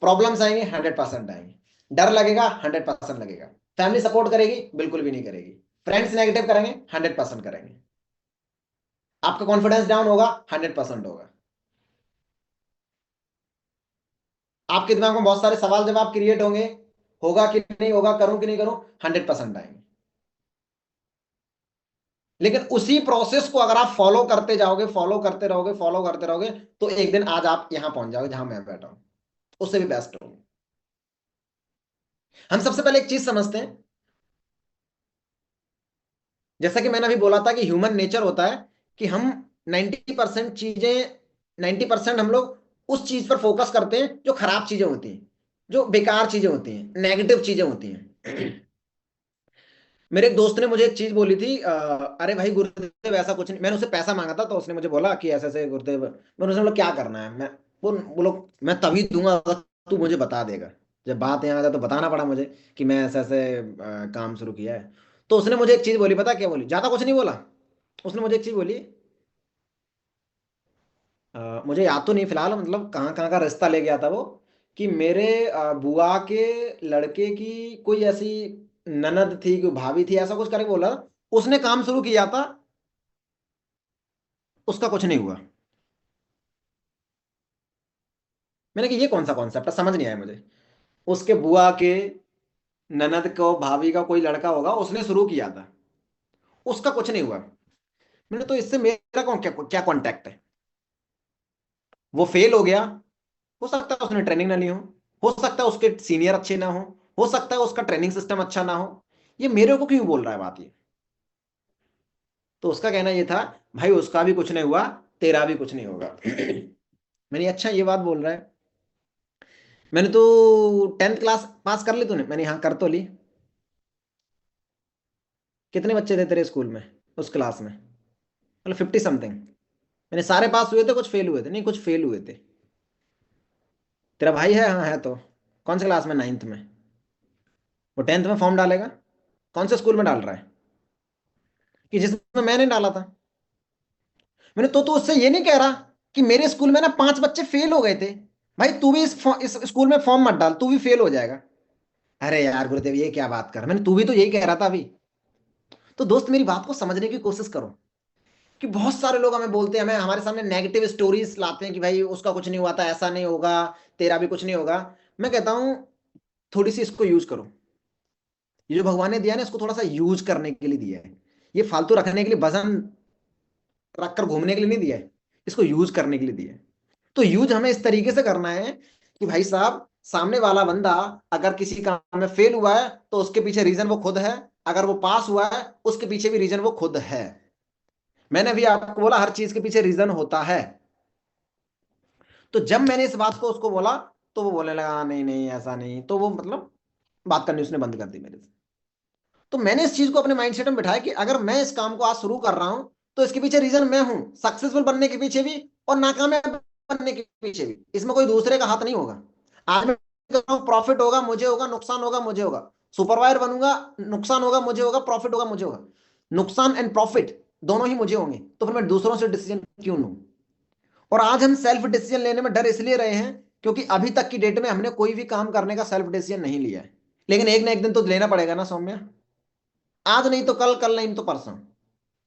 प्रॉब्लम्स आएंगे, 100% आएंगे। डर लगेगा, 100% लगेगा। फैमिली सपोर्ट करेगी? बिल्कुल भी नहीं करेगी। फ्रेंड्स नेगेटिव करेंगे? 100% करेंगे। आपका कॉन्फिडेंस डाउन होगा? 100% होगा। आपके दिमाग में बहुत सारे सवाल जवाब क्रिएट होंगे, होगा कि नहीं होगा, करूं कि नहीं करूं, 100% आएंगे। लेकिन उसी प्रोसेस को अगर आप फॉलो करते जाओगे, फॉलो करते रहोगे, फॉलो करते रहोगे, तो एक दिन आज आप यहां पहुंच जाओगे जहां मैं बैठा हूं, उससे भी बेस्ट होंगे। हम सबसे पहले एक चीज समझते हैं, जैसा कि मैंने अभी बोला था कि ह्यूमन नेचर होता है कि हम 90% हम लोग उस चीज पर फोकस करते हैं जो खराब चीजें होती हैं, जो बेकार चीजें होती हैं, नेगेटिव चीजें होती हैं। मेरे एक दोस्त ने मुझे एक चीज बोली थी, अरे भाई गुरुदेव ऐसा कुछ नहीं। मैंने उससे पैसा मांगा था, तो उसने मुझे बोला कि ऐसे ऐसे गुरुदेव, मैंने उसने बोला क्या करना है। मैं वो बोलो, मैं तभी दूंगा अगर तू मुझे बता देगा। जब बात यहाँ आ जाए तो बताना पड़ा मुझे कि मैं ऐसे ऐसे काम शुरू किया है। तो उसने मुझे एक चीज बोली, पता क्या बोली, ज्यादा कुछ नहीं बोला। उसने मुझे एक चीज बोली, मुझे याद तो नहीं फिलहाल, मतलब कहाँ कहाँ का रास्ता ले गया था वो, कि मेरे बुआ के लड़के की कोई ऐसी ननद थी, कोई भाभी थी, ऐसा कुछ करके बोला। उसने काम शुरू किया था, उसका कुछ नहीं हुआ। मैंने कहा ये कौन सा कॉन्सेप्ट है, समझ नहीं आया मुझे। उसके बुआ के ननद को भाभी का कोई लड़का होगा, उसने शुरू किया था, उसका कुछ नहीं हुआ। मैंने तो इससे मेरा कौन क्या क्या कॉन्टेक्ट है। वो फेल हो गया, हो सकता है उसने ट्रेनिंग ना ली हो सकता है उसके सीनियर अच्छे ना हो सकता है उसका ट्रेनिंग सिस्टम अच्छा ना हो। ये मेरे को क्यों बोल रहा है बात ये। तो उसका कहना ये था, भाई उसका भी कुछ नहीं हुआ, तेरा भी कुछ नहीं होगा। मैंने अच्छा ये बात बोल रहा है। मैंने तो 10th क्लास पास कर ली तूने? मैंने हाँ कर तो ली। कितने बच्चे थे तेरे स्कूल में उस क्लास में? मतलब 50 समथिंग। मैंने सारे पास हुए थे, कुछ फेल हुए थे? नहीं, कुछ फेल हुए थे। तेरा भाई है? हाँ है। तो कौन से क्लास में? 9th में। वो 10th में फॉर्म डालेगा? कौन से स्कूल में डाल रहा है? कि जिसमें मैंने डाला था। मैंने तो उससे ये नहीं कह रहा कि मेरे स्कूल में ना 5 बच्चे फेल हो गए थे, भाई तू भी इस स्कूल में फॉर्म मत डाल, तू भी फेल हो जाएगा। अरे यार गुरुदेव, ये क्या बात कर, मैंने तू भी तो यही कह रहा था अभी। तो दोस्त मेरी बात को समझने की कोशिश करो, कि बहुत सारे लोग हमें बोलते हैं, हमें हमारे सामने नेगेटिव स्टोरीज लाते हैं कि भाई उसका कुछ नहीं हुआ था, ऐसा नहीं होगा, तेरा भी कुछ नहीं होगा। मैं कहता हूं थोड़ी सी इसको यूज करो। ये जो भगवान ने दिया है ना, इसको थोड़ा सा यूज करने के लिए दिया है। ये फालतू रखने के लिए, वजन रखकर घूमने के लिए नहीं दिया है, इसको यूज करने के लिए दिया है। तो यूज हमें इस तरीके से करना है कि भाई साहब, सामने वाला बंदा अगर किसी काम में फेल हुआ है तो उसके पीछे रीजन वो खुद है, अगर वो पास हुआ है उसके पीछे भी रीजन वो खुद है। मैंने अभी आपको बोला हर चीज के पीछे रीजन होता है। तो जब मैंने इस बात को उसको बोला, तो वो बोलने लगा, "हाँ, नहीं नहीं ऐसा नहीं", तो वो मतलब बात करनी उसने बंद कर दी मेरे से। तो मैंने इस चीज को अपने माइंडसेट में बिठाया कि अगर मैं इस काम को आज शुरू कर रहा हूं, तो इसके पीछे रीजन मैं हूं, सक्सेसफुल बनने के पीछे भी और नाकामयाब बनने के पीछे भी। इसमें कोई दूसरे का हाथ नहीं होगा। आज मैं कर रहा हूं, प्रॉफिट होगा मुझे, होगा नुकसान होगा मुझे, होगा सुपरवाइजर बनूंगा, नुकसान होगा मुझे, होगा प्रॉफिट होगा मुझे, होगा। नुकसान एंड प्रॉफिट दोनों ही मुझे होंगे, तो फिर मैं दूसरों से डिसीजन क्यों लूं। और आज हम सेल्फ डिसीजन लेने में डर इसलिए रहे हैं क्योंकि अभी तक की डेट में हमने कोई भी काम करने का सेल्फ डिसीजन नहीं लिया है। लेकिन एक ना एक दिन तो लेना पड़ेगा ना सौम्या। आज नहीं तो कल, कल नहीं तो परसों,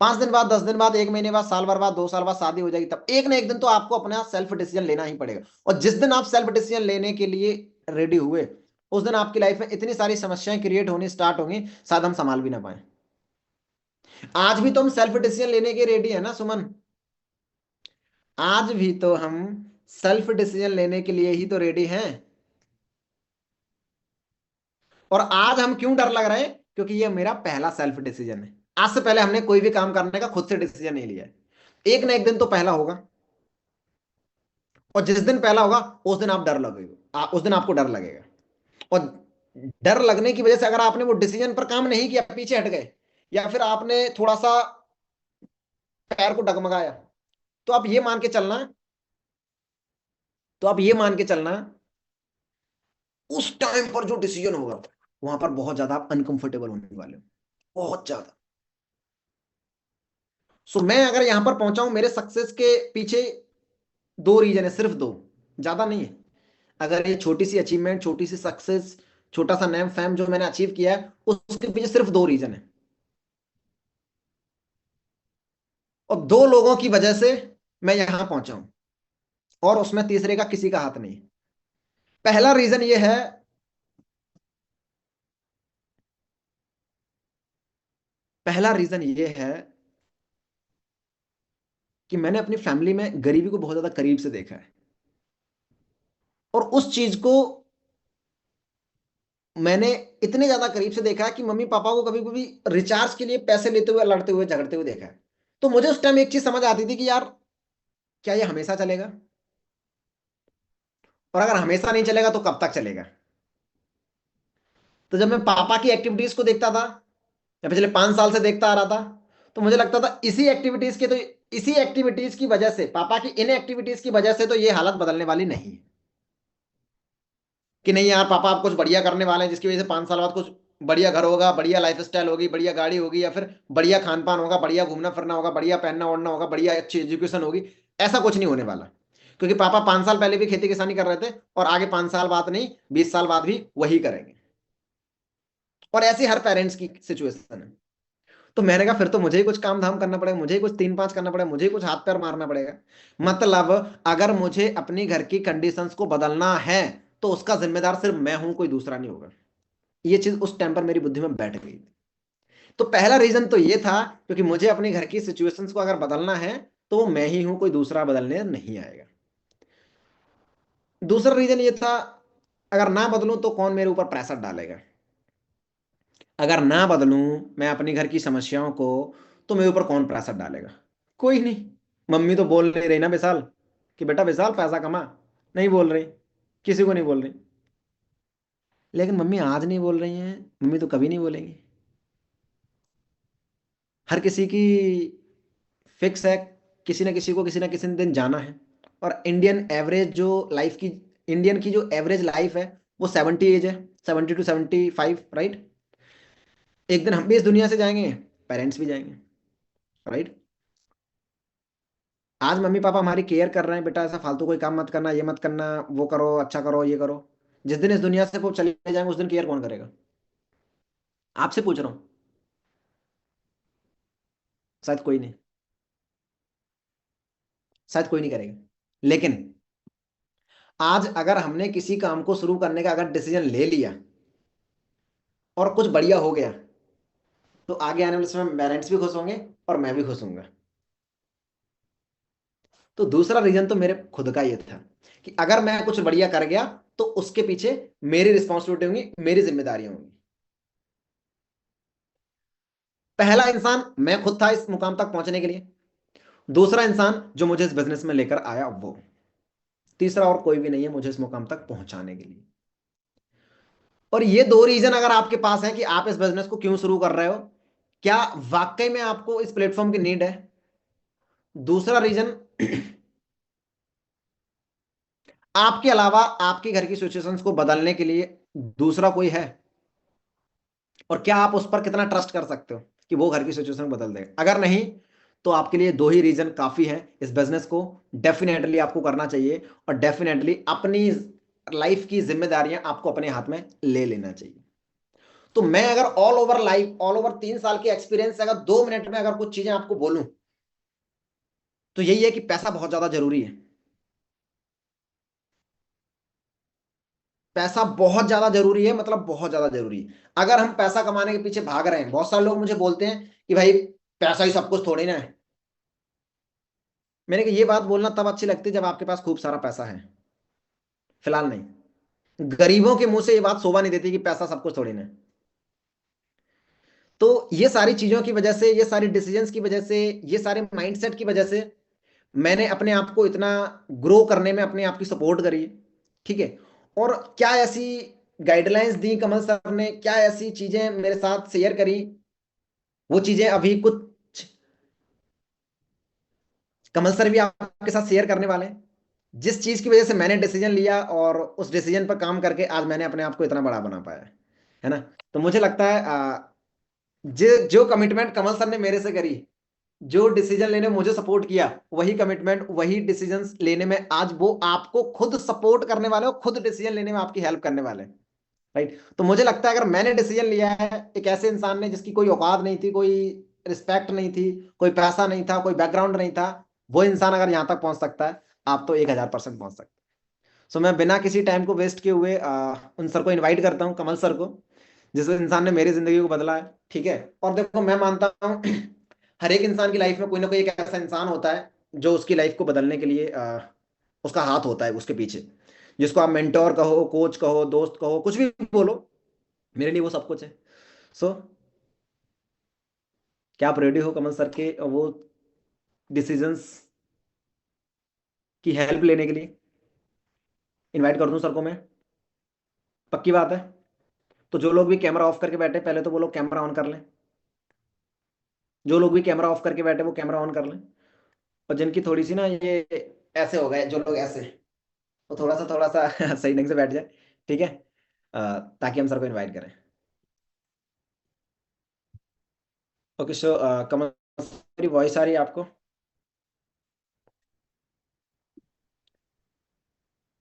5 दिन बाद, 10 दिन बाद, एक महीने बाद, साल भर बाद, 2 साल बाद शादी हो जाएगी, तब एक ना एक दिन तो आपको अपना सेल्फ डिसीजन लेना ही पड़ेगा। और जिस दिन आप सेल्फ डिसीजन लेने के लिए रेडी हुए, उस दिन आपकी लाइफ में इतनी सारी समस्याएं क्रिएट होनी स्टार्ट होंगी, शायद हम संभाल भी ना पाए। आज भी तो हम सेल्फ डिसीजन लेने के रेडी है ना सुमन? आज भी तो हम सेल्फ डिसीजन लेने के लिए ही तो रेडी हैं। और आज हम क्यों डर लग रहे हैं? क्योंकि ये मेरा पहला सेल्फ डिसीजन है। आज से पहले हमने कोई भी काम करने का खुद से डिसीजन नहीं लिया है। एक ना एक दिन तो पहला होगा। और जिस दिन पहला होगा उस दिन आप डर लगेगा, उस दिन आपको डर लगेगा। और डर लगने की वजह से अगर आपने वो डिसीजन पर काम नहीं किया, पीछे हट गए, या फिर आपने थोड़ा सा पैर को डगमगाया, तो आप ये मान के चलना, तो आप ये मान के चलना, उस टाइम पर जो डिसीजन होगा वहां पर बहुत ज्यादा आप अनकंफर्टेबल होने वाले हो, बहुत ज्यादा। सो मैं अगर यहां पर पहुंचा हूं, मेरे सक्सेस के पीछे दो रीजन है, सिर्फ दो, ज्यादा नहीं है। अगर ये छोटी सी अचीवमेंट, छोटी सी सक्सेस, छोटा सा नेम फैम जो मैंने अचीव किया है, उसके पीछे सिर्फ दो रीजन है। और दो लोगों की वजह से मैं यहां पहुंचा हूं, और उसमें तीसरे का किसी का हाथ नहीं। पहला रीजन ये है, पहला रीजन ये है कि मैंने अपनी फैमिली में गरीबी को बहुत ज्यादा करीब से देखा है। और उस चीज को मैंने इतने ज्यादा करीब से देखा है कि मम्मी पापा को कभी कभी रिचार्ज के लिए पैसे लेते हुए, लड़ते हुए, झगड़ते हुए देखा है। तो मुझे उस टाइम एक चीज समझ आती थी कि यार, क्या ये हमेशा चलेगा? और अगर हमेशा नहीं चलेगा तो कब तक चलेगा? तो जब मैं पापा की एक्टिविटीज को देखता था, या पिछले 5 साल से देखता आ रहा था, तो मुझे लगता था इसी एक्टिविटीज की वजह से, पापा की इन एक्टिविटीज की वजह से तो ये हालत बदलने वाली नहीं है। कि नहीं यार, पापा आप कुछ बढ़िया करने वाले हैं जिसकी वजह से 5 साल बाद कुछ बढ़िया घर होगा, बढ़िया लाइफ स्टाइल होगी, बढ़िया गाड़ी होगी, या फिर बढ़िया खान पान होगा, बढ़िया घूमना फिरना होगा, बढ़िया पहनना ओढ़ना होगा, बढ़िया अच्छी एजुकेशन होगी। ऐसा कुछ नहीं होने वाला। क्योंकि पापा 5 साल पहले भी खेती किसानी कर रहे थे, और आगे 5 साल बाद नहीं, 20 साल बाद भी वही करेंगे। और ऐसी हर पेरेंट्स की सिचुएशन है। तो मैंने कहा फिर तो मुझे ही कुछ काम धाम करना पड़ेगा, मुझे ही कुछ तीन पांच करना पड़ेगा, मुझे ही कुछ हाथ पैर मारना पड़ेगा। मतलब अगर मुझे अपनी घर की कंडीशंस को बदलना है, तो उसका जिम्मेदार सिर्फ मैं हूं, कोई दूसरा नहीं होगा। ये चीज उस टाइम पर मेरी बुद्धि में बैठ गई। तो पहला रीजन तो ये था, क्योंकि मुझे अपनी घर की सिचुएशंस को अगर बदलना है, तो वो मैं ही हूं, कोई दूसरा बदलने नहीं आएगा। दूसरा रीजन ये था, अगर ना बदलूं तो कौन मेरे ऊपर प्रेशर डालेगा? अगर ना बदलूं मैं अपनी घर की समस्याओं को, तो मेरे ऊपर कौन प्रेशर डालेगा? कोई नहीं। मम्मी तो बोल नहीं रही ना विशाल, कि बेटा विशाल पैसा कमा, नहीं बोल रही, किसी को नहीं बोल रही। लेकिन मम्मी आज नहीं बोल रही हैं, मम्मी तो कभी नहीं बोलेंगी। हर किसी की फिक्स है, किसी ना किसी को किसी ना किसी दिन जाना है। और इंडियन की जो एवरेज लाइफ है, वो 70 एज है, 70 to 75, राइट? एक दिन हम भी इस दुनिया से जाएंगे, पेरेंट्स भी जाएंगे, राइट? आज मम्मी पापा हमारी केयर कर रहे हैं, बेटा ऐसा फालतू कोई काम मत करना, ये मत करना, वो करो, अच्छा करो, ये करो। जिस दिन इस दुनिया से वो चले जाएंगे, उस दिन केयर कौन करेगा? आपसे पूछ रहा हूँ। शायद कोई नहीं, शायद कोई नहीं करेगा। लेकिन आज अगर हमने किसी काम को शुरू करने का अगर डिसीजन ले लिया, और कुछ बढ़िया हो गया, तो आगे आने वाले समय में पेरेंट्स भी खुश होंगे, और मैं भी खुश होऊंगा। तो दूसरा रीजन तो मेरे खुद का ये था, कि अगर मैं कुछ बढ़िया कर गया, तो उसके पीछे मेरी रिस्पॉन्सिबिलिटी होंगी, मेरी जिम्मेदारियां होंगी। पहला इंसान मैं खुद था इस मुकाम तक पहुंचने के लिए। दूसरा इंसान जो मुझे इस बिजनेस में लेकर आया वो। तीसरा और कोई भी नहीं है मुझे इस मुकाम तक पहुंचाने के लिए। और ये दो रीजन अगर आपके पास है कि आप इस बिजनेस को क्यों शुरू कर रहे हो, क्या वाकई में आपको इस प्लेटफॉर्म की नीड है? दूसरा रीजन, आपके अलावा आपके घर की सिचुएशंस को बदलने के लिए दूसरा कोई है? और क्या आप उस पर कितना ट्रस्ट कर सकते हो कि वो घर की सिचुएशन बदल देगा? अगर नहीं, तो आपके लिए दो ही रीजन काफी है, इस बिजनेस को डेफिनेटली आपको करना चाहिए, और डेफिनेटली अपनी लाइफ की जिम्मेदारियां आपको अपने हाथ में ले लेना चाहिए। तो मैं अगर all over life, all over 3 साल के एक्सपीरियंस से अगर 2 मिनट में अगर कुछ चीजें आपको बोलूं, तो यही है कि पैसा बहुत ज्यादा जरूरी है। पैसा बहुत ज्यादा जरूरी है, मतलब बहुत ज्यादा जरूरी है। अगर हम पैसा कमाने के पीछे भाग रहे हैं, बहुत सारे लोग मुझे बोलते हैं कि भाई पैसा ही सब कुछ थोड़ी ना है। मैंने कहा ये बात बोलना तब अच्छी लगती है जब आपके पास खूब सारा पैसा है, फिलहाल नहीं। गरीबों के मुंह से ये बात शोभा नहीं देती कि पैसा सब कुछ थोड़ी ना है। तो ये सारी चीजों की वजह से, ये सारी डिसीजंस की वजह से, ये सारे माइंडसेट की वजह से मैंने अपने आप को इतना ग्रो करने में अपने आप की सपोर्ट करी है। ठीक है। और क्या ऐसी गाइडलाइंस दी कमल सर ने, क्या ऐसी चीजें मेरे साथ शेयर करी, वो चीजें अभी कुछ कमल सर भी आपके साथ शेयर करने वाले हैं। जिस चीज की वजह से मैंने डिसीजन लिया और उस डिसीजन पर काम करके आज मैंने अपने आप को इतना बड़ा बना पाया है ना। तो मुझे लगता है जो जो कमिटमेंट कमल सर ने मेरे से करी, जो डिसीजन लेने में मुझे सपोर्ट किया, वही कमिटमेंट वही डिसीजन लेने में आज वो आपको खुद सपोर्ट करने वाले हो, खुद डिसीजन लेने में आपकी हेल्प करने वाले हैं। राइट। तो मुझे लगता है अगर मैंने डिसीजन लिया है, एक ऐसे इंसान ने जिसकी कोई औकात नहीं थी, कोई रिस्पेक्ट नहीं थी, कोई पैसा नहीं था, कोई बैकग्राउंड नहीं था, वो इंसान अगर यहां तक पहुंच सकता है, आप तो 1000% पहुंच सकते हैं। सो मैं बिना किसी टाइम को वेस्ट किए हुए उन सर को इनवाइट करता हूँ, कमल सर को, जिस इंसान ने मेरी जिंदगी को बदला है। ठीक है। और देखो मैं मानता हूँ हर एक इंसान की लाइफ में कोई ना कोई एक ऐसा इंसान होता है जो उसकी लाइफ को बदलने के लिए उसका हाथ होता है उसके पीछे, जिसको आप मेंटोर कहो, कोच कहो, दोस्त कहो, कुछ भी बोलो, मेरे लिए वो सब कुछ है। सो क्या आप रेडी हो कमल सर के वो डिसीजंस की हेल्प लेने के लिए? इनवाइट कर दूं सर को मैं? पक्की बात है? तो जो लोग भी कैमरा ऑफ करके बैठे, पहले तो वो लोग कैमरा ऑन कर लें। जो लोग भी कैमरा ऑफ करके बैठे वो कैमरा ऑन कर लें। और जिनकी थोड़ी सी ना ये ऐसे हो गए, जो लोग ऐसे, तो थोड़ा सा सही ढंग से बैठ जाए। ठीक है। ताकि हम सर को इनवाइट करें। ओके। सो कमल, मेरी वॉइस आ रही है आपको?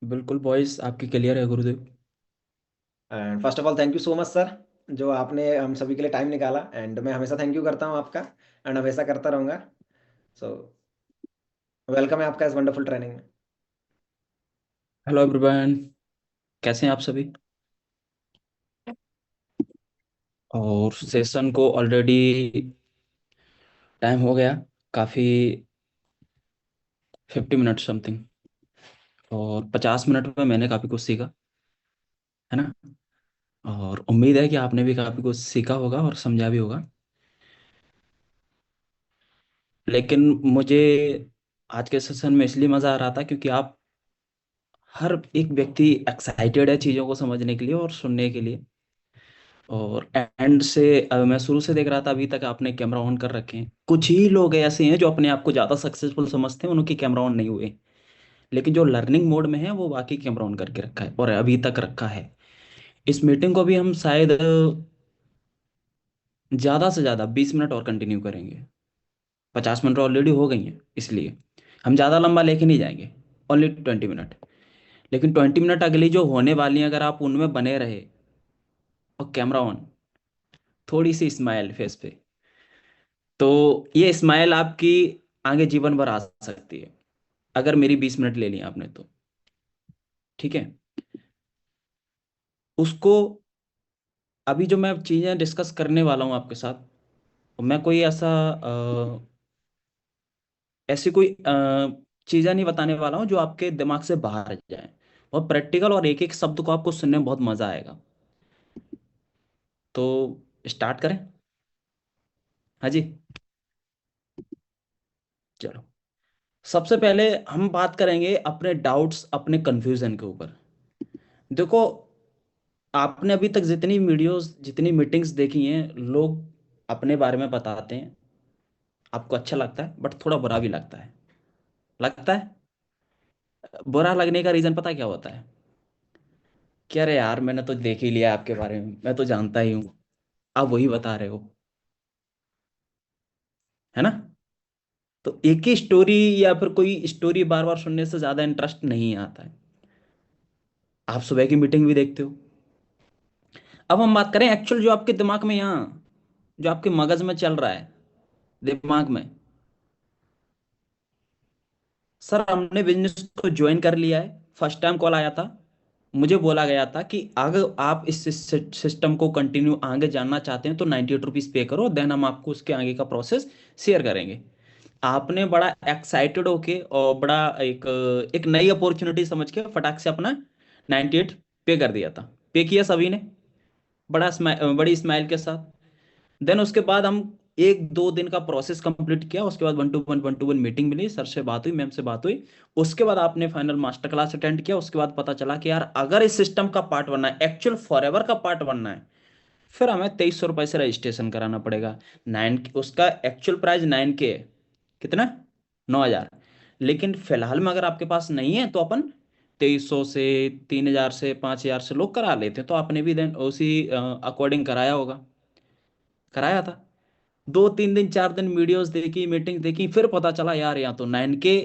बिल्कुल वॉइस आपकी क्लियर है गुरुदेव। And first of all thank you so much sir, जो आपने हम सभी के लिए टाइम निकाला। एंड मैं हमेशा थैंक यू करता हूँ आपका, एंड हमेशा करता रहूँगा। सो वेलकम है आपका इस वंडरफुल ट्रेनिंग में। हेलो एवरीवन, कैसे हैं आप सभी? और सेशन को ऑलरेडी टाइम हो गया काफ़ी, 50 मिनट समथिंग। और 50 मिनट में मैंने काफ़ी कुछ सीखा, है ना। और उम्मीद है कि आपने भी काफ़ी कुछ सीखा होगा और समझा भी होगा। लेकिन मुझे आज के सेशन में इसलिए मज़ा आ रहा था क्योंकि आप हर एक व्यक्ति एक्साइटेड है चीज़ों को समझने के लिए और सुनने के लिए। और एंड से मैं शुरू से देख रहा था अभी तक आपने कैमरा ऑन कर रखे हैं। कुछ ही लोग ऐसे हैं जो अपने आप को ज़्यादा सक्सेसफुल समझते हैं, उनकी कैमरा ऑन नहीं हुए। लेकिन जो लर्निंग मोड में है वो बाकी कैमरा ऑन करके रखा है और अभी तक रखा है। इस मीटिंग को भी हम शायद ज़्यादा से ज़्यादा 20 मिनट और कंटिन्यू करेंगे। 50 मिनट ऑलरेडी हो गई हैं, इसलिए हम ज़्यादा लंबा लेके नहीं जाएंगे। Only 20 minute. लेकिन 20 मिनट अगली जो होने वाली हैं, अगर आप उनमें बने रहे और कैमरा ऑन, थोड़ी सी स्माइल फेस पे, तो ये स्माइल आपकी आगे जीवन भर आ सकती है। अगर मेरी 20 मिनट ले ली आपने तो ठीक है। उसको अभी जो मैं चीज़ें डिस्कस करने वाला हूँ आपके साथ, मैं कोई ऐसा ऐसी कोई चीज़ें नहीं बताने वाला हूँ जो आपके दिमाग से बाहर जाए। बहुत प्रैक्टिकल और एक एक शब्द को आपको सुनने में बहुत मज़ा आएगा। तो स्टार्ट करें? हाँ जी। चलो, सबसे पहले हम बात करेंगे अपने डाउट्स, अपने कंफ्यूजन के ऊपर। देखो, आपने अभी तक जितनी वीडियोस, जितनी मीटिंग्स देखी हैं, लोग अपने बारे में बताते हैं। आपको अच्छा लगता है बट थोड़ा बुरा भी लगता है। लगता है। बुरा लगने का रीज़न पता है क्या होता है? कि अरे यार, मैंने तो देख ही लिया आपके बारे में, मैं तो जानता ही हूँ, आप वही बता रहे हो, है ना। तो एक ही स्टोरी या फिर कोई स्टोरी बार बार सुनने से ज़्यादा इंटरेस्ट नहीं आता है। आप सुबह की मीटिंग भी देखते हो। अब हम बात करें एक्चुअल जो आपके दिमाग में, यहाँ जो आपके मगज में चल रहा है, दिमाग में। सर, हमने बिजनेस को ज्वाइन कर लिया है, फर्स्ट टाइम कॉल आया था, मुझे बोला गया था कि अगर आप इस सिस्टम को कंटिन्यू आगे जानना चाहते हैं तो 98 रुपीज़ पे करो, देन हम आपको उसके आगे का प्रोसेस शेयर करेंगे। आपने बड़ा एक्साइटेड होके और बड़ा एक एक नई अपॉर्चुनिटी समझ के फटाक से अपना 98 पे कर दिया था। पे किया सभी ने, बड़ी स्माइल के साथ। देन उसके बाद हम एक दो दिन का प्रोसेस कंप्लीट किया, उसके बाद वन टू वन मीटिंग मिली, सर से बात हुई, मैम से बात हुई। उसके बाद आपने फाइनल मास्टर क्लास अटेंड किया। उसके बाद पता चला कि यार अगर इस सिस्टम का पार्ट बनना है, एक्चुअल फॉरएवर का पार्ट बनना है, फिर हमें 2300 रुपये से रजिस्ट्रेशन कराना पड़ेगा। उसका एक्चुअल प्राइस 9K है। कितना? 9,000। लेकिन फिलहाल में अगर आपके पास नहीं है तो अपन 2300 से, 3,000 से, 5,000 से लोग करा लेते हैं। तो आपने भी देन उसी अकॉर्डिंग कराया होगा। कराया था। 2 3 दिन 4 दिन वीडियोस देखी, मीटिंग देखी, फिर पता चला यार यहाँ तो 9K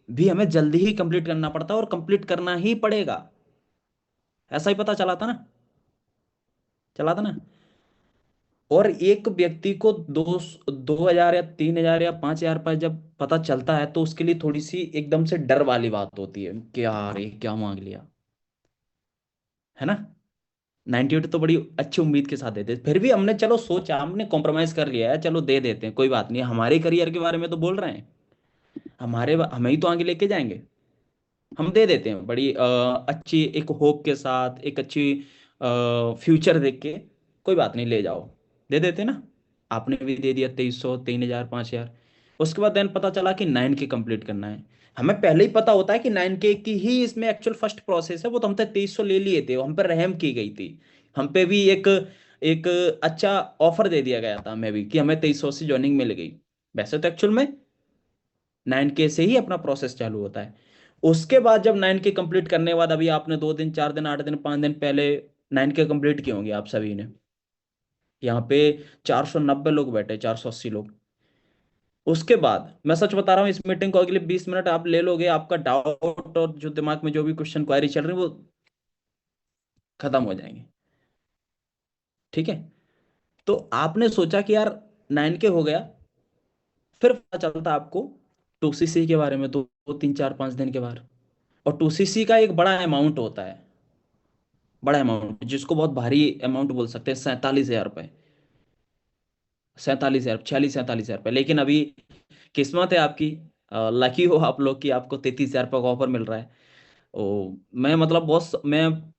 भी हमें जल्दी ही कंप्लीट करना पड़ता है और कंप्लीट करना ही पड़ेगा। ऐसा ही पता चला था ना? चला था ना? और एक व्यक्ति को 2,000 या 3,000 या 5,000 रुपये जब पता चलता है तो उसके लिए थोड़ी सी एकदम से डर वाली बात होती है कि यार ये क्या मांग लिया, है ना? 98 तो बड़ी अच्छी उम्मीद के साथ देते, फिर भी हमने चलो सोचा, हमने कॉम्प्रोमाइज कर लिया है, चलो दे देते हैं, कोई बात नहीं, हमारे करियर के बारे में तो बोल रहे हैं, हमें ही तो आगे लेके जाएंगे। हम दे देते हैं बड़ी अच्छी एक होप के साथ, एक अच्छी फ्यूचर देख के, कोई बात नहीं ले जाओ, दे देते ना। आपने भी दे दिया 2300, 3,000, 5,000। उसके बाद देन पता चला कि 9K कंप्लीट करना है। हमें पहले ही पता होता है कि 9K की ही इसमें एक्चुअल फर्स्ट प्रोसेस है, वो तो हम तक 2300 ले लिए थे, हम पर रहम की गई थी। हम पे भी एक एक अच्छा ऑफर दे दिया गया था हमें भी कि हमें 2300 से ज्वाइनिंग मिल गई। वैसे तो एक्चुअल में 9K से ही अपना प्रोसेस चालू होता है। उसके बाद जब 9K कंप्लीट करने के बाद, अभी आपने 2 दिन 4 दिन 8 दिन 5 दिन पहले 9K कंप्लीट किए होंगे आप सभी ने। यहाँ पे 490 लोग बैठे, 480 लोग। उसके बाद मैं सच बता रहा हूँ, इस मीटिंग को अगले 20 मिनट आप ले लोगे, आपका डाउट और जो दिमाग में जो भी क्वेश्चन क्वारी चल रही है वो खत्म हो जाएंगे। ठीक है? तो आपने सोचा कि यार 9K हो गया, फिर पता चलता आपको 2CC के बारे में, 2 3 4 5 दिन के बाद। और 2CC का एक बड़ा अमाउंट होता है, बड़ा अमाउंट जिसको बहुत भारी अमाउंट बोल सकते हैं, 47,000 रुपये। 47,000, 46 47,000 रुपये। लेकिन अभी किस्मत है आपकी, लकी हो आप लोग कि आपको 33,000 रुपये का ऑफर मिल रहा है। ओ, मैं मतलब बहुत, मैं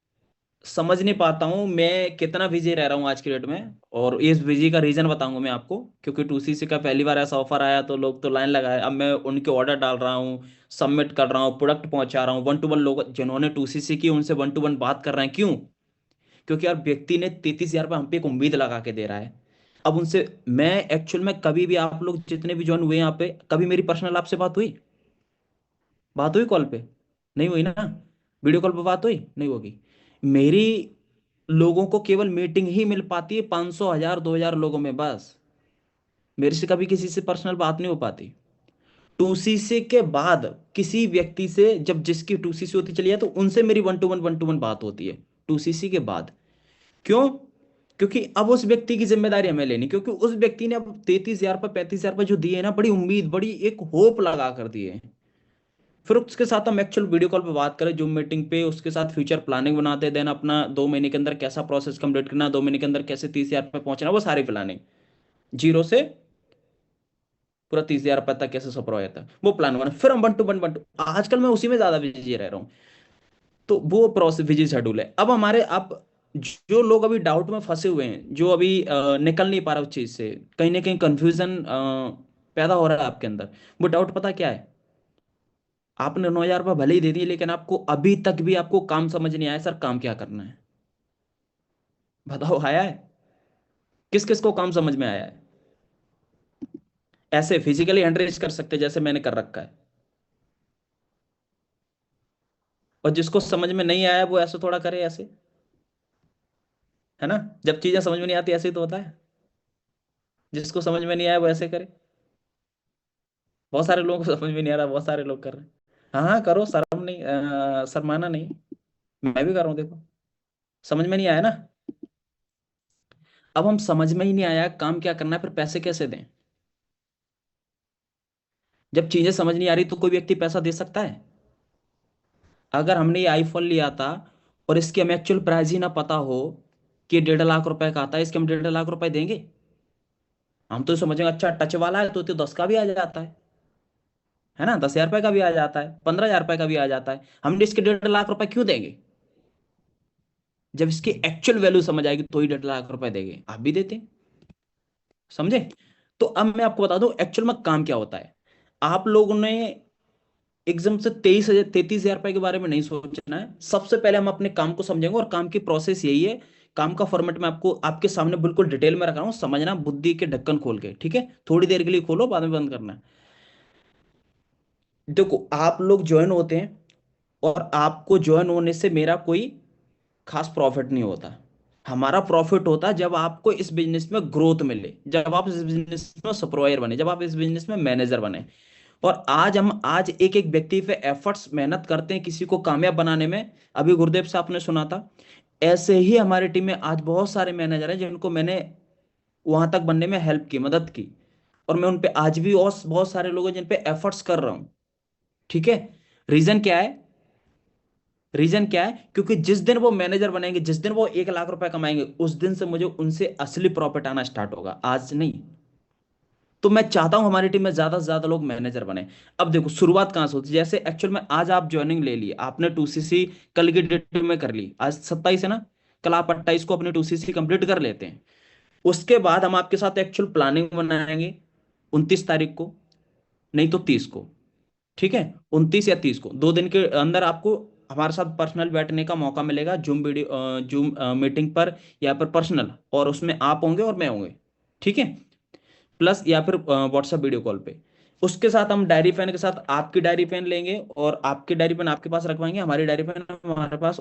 समझ नहीं पाता हूँ मैं कितना बिजी रह रहा हूँ आज की डेट में। और इस बिजी का रीजन बताऊंगा मैं आपको, क्योंकि 2CC का पहली बार ऐसा ऑफर आया तो लोग तो लाइन लगाए। अब मैं उनके ऑर्डर डाल रहा हूँ, सबमिट कर रहा हूँ, प्रोडक्ट पहुंचा रहा हूँ, वन टू वन लोग जिन्होंने 2CC की उनसे वन टू वन बात कर रहे हैं। क्यों? क्योंकि यार व्यक्ति ने 33,000 रुपये हम पे एक उम्मीद लगा के दे रहा है। अब उनसे मैं एक्चुअल में कभी भी, आप लोग जितने भी ज्वाइन हुए यहाँ पे, कभी मेरी पर्सनल आपसे बात हुई? बात हुई कॉल पे? नहीं हुई ना? वीडियो कॉल पे बात हुई? नहीं होगी। मेरी लोगों को केवल मीटिंग ही मिल पाती है 500, 1000, 2,000 लोगों में बस। मेरे से कभी किसी से पर्सनल बात नहीं हो पाती। 2CC के बाद किसी व्यक्ति से, जब जिसकी 2CC होती चली है तो उनसे मेरी वन टू वन बात होती है 2CC के बाद। क्यों? क्योंकि अब उस व्यक्ति की जिम्मेदारी हमें लेनी, क्योंकि उस व्यक्ति ने अब 33,000 रुपये, 35,000 रुपये जो दिए हैं ना, बड़ी उम्मीद, बड़ी एक होप लगा कर दिए हैं। फिर उसके साथ हम एक्चुअल वीडियो कॉल पे बात करें, जूम मीटिंग पे, उसके साथ फ्यूचर प्लानिंग बनाते हैं। देन अपना 2 महीने के अंदर कैसा प्रोसेस कंप्लीट करना, 2 महीने के अंदर कैसे 30,000 रुपये पहुंचना, वो सारी प्लानिंग, जीरो से पूरा 30,000 रुपये तक कैसे सफर हो जाता है, वो प्लान बना। फिर हम वन टू आजकल मैं उसी में ज्यादा बिजी रह रहा हूँ। तो वो प्रोसेस बिजी शेड्यूल है। अब हमारे, अब जो लोग अभी डाउट में फंसे हुए हैं, जो अभी निकल नहीं पा रहा उस चीज से, कहीं ना कहीं कंफ्यूजन पैदा हो रहा है आपके अंदर। वो डाउट पता क्या है? आपने 9,000 रुपये भले ही दे दिए, लेकिन आपको अभी तक भी आपको काम समझ नहीं आया, सर काम क्या करना है? बताओ, आया है? किस किस को काम समझ में आया है? ऐसे फिजिकली हैंड रेज कर सकते हैं जैसे मैंने कर रखा है। और जिसको समझ में नहीं आया वो ऐसे थोड़ा करे, ऐसे, है ना? जब चीजें समझ में नहीं आती ऐसे ही तो होता है। जिसको समझ में नहीं आया वो ऐसे करे। बहुत सारे लोगों को समझ में नहीं आ रहा, बहुत सारे लोग कर रहे हैं। हाँ हाँ, करो, शर्म नहीं, शर्माना नहीं। मैं भी कर रहा हूँ, देखो। समझ में नहीं आया ना? अब हम समझ में ही नहीं आया काम क्या करना है, फिर पैसे कैसे दें? जब चीजें समझ नहीं आ रही तो कोई व्यक्ति पैसा दे सकता है? अगर हमने ये आईफोन लिया था और इसकी हमें एक्चुअल प्राइस ही ना पता हो कि 1.5 लाख रुपए का आता है, इसके हम 1.5 लाख रुपए देंगे? हम तो समझेंगे अच्छा टच वाला है तो 10 का भी आ जाता है। है ना, 10,000 रुपए का भी आ जाता है, 15,000 रुपए का भी आ जाता है। हम इसके 1.5 लाख रुपए क्यों देंगे? जब इसकी एक्चुअल वैल्यू समझ आएगी तो ही 1.5 लाख रुपए देंगे, आप भी देते हैं। समझे? तो अब मैं आपको बता दूं एक्चुअल में काम क्या होता है। आप लोगों ने एकदम से 23,000 33,000 रुपए के बारे में नहीं सोचना है। सबसे पहले हम अपने काम को समझेंगे, और काम की प्रोसेस यही है। काम का फॉर्मेट मैं आपको आपके सामने बिल्कुल डिटेल में रख रहा हूं, समझना बुद्धि के ढक्कन खोल के, ठीक है? थोड़ी देर के लिए खोलो, बाद में बंद करना है। देखो, आप लोग ज्वाइन होते हैं, और आपको ज्वाइन होने से मेरा कोई खास प्रॉफिट नहीं होता। हमारा प्रॉफिट होता है जब आपको इस बिजनेस में ग्रोथ मिले, जब आप इस बिजनेस में सुपरवाइजर बने, जब आप इस बिजनेस में मैनेजर बने। और आज एक एक व्यक्ति पे एफर्ट्स मेहनत करते हैं किसी को कामयाब बनाने में। अभी गुरुदेव से आपने सुना था, ऐसे ही हमारी टीम में आज बहुत सारे मैनेजर हैं जिनको मैंने वहां तक बनने में हेल्प की, मदद की। और मैं उन पे आज भी और बहुत सारे लोग हैं जिन पे एफर्ट्स कर रहा हूं। ठीक है? रीजन क्या है? रीजन क्या है? क्योंकि जिस दिन वो मैनेजर बनेंगे, जिस दिन वो 1 लाख रुपए कमाएंगे, उस दिन से मुझे उनसे असली प्रॉफिट आना स्टार्ट होगा, आज नहीं। तो मैं चाहता हूं हमारी टीम में ज्यादा से ज्यादा लोग मैनेजर बने। अब देखो, शुरुआत कहां से होती है? जैसे एक्चुअल में आज आप ज्वाइनिंग ले ली, आपने 2CC कल की डेट में कर ली, आज 27 है ना, कल आप 28 को अपनी 2CC कंप्लीट कर लेते हैं। उसके बाद हम आपके साथ एक्चुअल प्लानिंग बनाएंगे 29 तारीख को, नहीं तो 30 को। ठीक है? 29 या 30 को, 2 दिन के अंदर आपको हमारे साथ पर्सनल बैठने का मौका मिलेगा, जूम मीटिंग पर, या पर पर्सनल, और उसमें आप होंगे और मैं होंगे। ठीक है? प्लस या फिर व्हाट्सएप वीडियो कॉल पे। उसके साथ हम डायरी पेन के साथ आपकी डायरी पेन लेंगे, और आपकी डायरी पेन आपके पास रखवाएंगे, हमारी डायरी पेन हमारे पास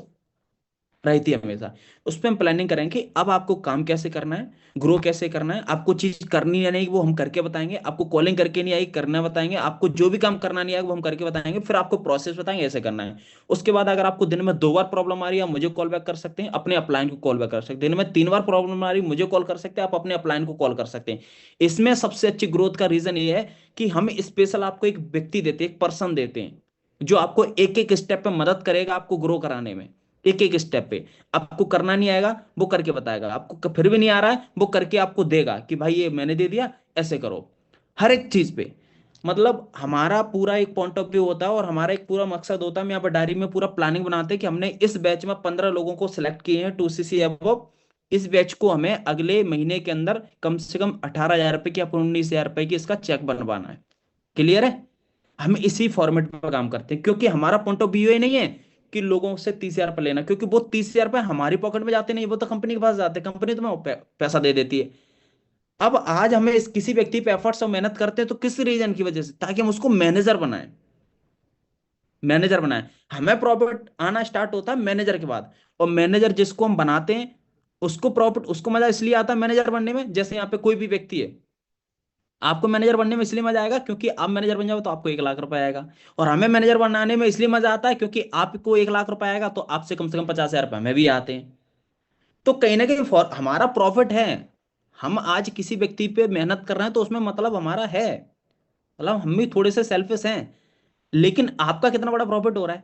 रहती है हमेशा। उस पर हम प्लानिंग करेंगे कि अब आपको काम कैसे करना है, ग्रो कैसे करना है, आपको चीज करनी या नहीं वो हम करके बताएंगे, आपको कॉलिंग करके नहीं आई करना बताएंगे, आपको जो भी काम करना नहीं आएगा वो हम करके बताएंगे, फिर आपको प्रोसेस बताएंगे ऐसे करना है। उसके बाद अगर आपको दिन में 2 बार प्रॉब्लम आ रही है, आप मुझे कॉल बैक कर सकते हैं, अपने अपलाइन को कॉल बैक कर सकते हैं। दिन में 3 बार प्रॉब्लम आ रही है, मुझे कॉल कर सकते हैं, आप अपने अपलाइन को कॉल कर सकते हैं। इसमें सबसे अच्छी ग्रोथ का रीजन ये है कि हम स्पेशल आपको एक व्यक्ति देते हैं, एक पर्सन देते हैं, जो आपको एक एक स्टेप पे मदद करेगा आपको ग्रो कराने में। एक एक स्टेप पे आपको करना नहीं आएगा वो करके बताएगा, आपको फिर भी नहीं आ रहा है वो करके आपको देगा कि भाई ये मैंने दे दिया, ऐसे करो। हर एक चीज पे, मतलब हमारा पूरा एक पॉइंट ऑफ व्यू होता है, और हमारा एक पूरा मकसद होता है। हम यहाँ पर डायरी में पूरा प्लानिंग बनाते हैं कि हमने इस बैच में 15 लोगों को सिलेक्ट किए हैं, 2CC अबव। इस बैच को हमें अगले महीने के अंदर कम से कम 18,000 रुपए की या 19,000 रुपए की इसका चेक बनवाना है। क्लियर है? हम इसी फॉर्मेट पर काम करते हैं, क्योंकि हमारा पॉइंट ऑफ व्यू ये नहीं है कि लोगों से 30,000 रुपये लेना, क्योंकि वो 30,000 रुपये हमारी पॉकेट में जाते नहीं, वो तो कंपनी के पास जाते हैं, कंपनी तुम्हें पैसा दे देती है। अब आज हमें किसी व्यक्ति पे एफर्ट्स और मेहनत करते हैं तो किस रीजन की वजह से? ताकि हम उसको मैनेजर बनाएं। मैनेजर बनाएं। हमें प्रॉफिट आना स्टार्ट होता है मैनेजर के बाद। और मैनेजर जिसको हम बनाते हैं, उसको प्रॉफिट, उसको मजा इसलिए आता है मैनेजर बनने में। जैसे यहाँ पे कोई भी व्यक्ति है, आपको मैनेजर बनने में इसलिए मजा आएगा क्योंकि आप मैनेजर बन जाओ तो आपको 1 लाख रुपए आएगा। और हमें मैनेजर बनाने में इसलिए मजा आता है क्योंकि आपको 1 लाख रुपए आएगा तो आपसे कम से कम 50,000 रुपए हमें भी आते हैं। तो कहीं ना कहीं हमारा प्रॉफिट है। हम आज किसी व्यक्ति पे मेहनत कर रहे हैं तो उसमें मतलब हमारा है, मतलब हम भी थोड़े से सेल्फिश हैं। लेकिन आपका कितना बड़ा प्रॉफिट हो रहा है?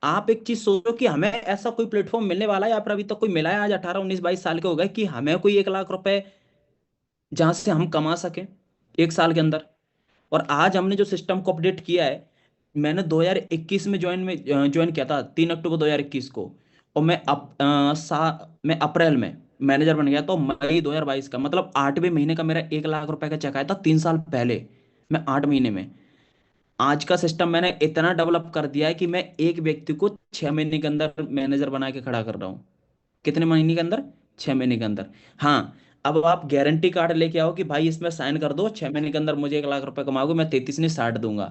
आप एक चीज सोचो कि हमें ऐसा कोई प्लेटफॉर्म मिलने वाला है, या फिर अभी तक कोई मिला है आज 18 19 22 साल के हो गए कि हमें कोई 1 लाख रुपए जहां से हम कमा सके 1 साल के अंदर। और आज हमने जो सिस्टम को अपडेट किया है, मैंने 2021 में ज्वाइन किया था, 3 अक्टूबर 2021 को। और मैं अप्रैल में मैनेजर बन गया, तो मई 2022 का मतलब 8वें महीने का मेरा 1 लाख रुपए का चेक आया था, 3 साल पहले। मैं 8 महीने में आज का सिस्टम मैंने इतना डेवलप कर दिया है कि मैं एक व्यक्ति को 6 महीने के अंदर मैनेजर बना के खड़ा कर रहा हूँ। कितने महीने के अंदर? 6 महीने के अंदर। हाँ। अब आप गारंटी कार्ड लेके आओ कि भाई इसमें साइन कर दो, 6 महीने के अंदर मुझे 1 लाख रुपए कमाओगे, मैं 33 नहीं 60 दूंगा।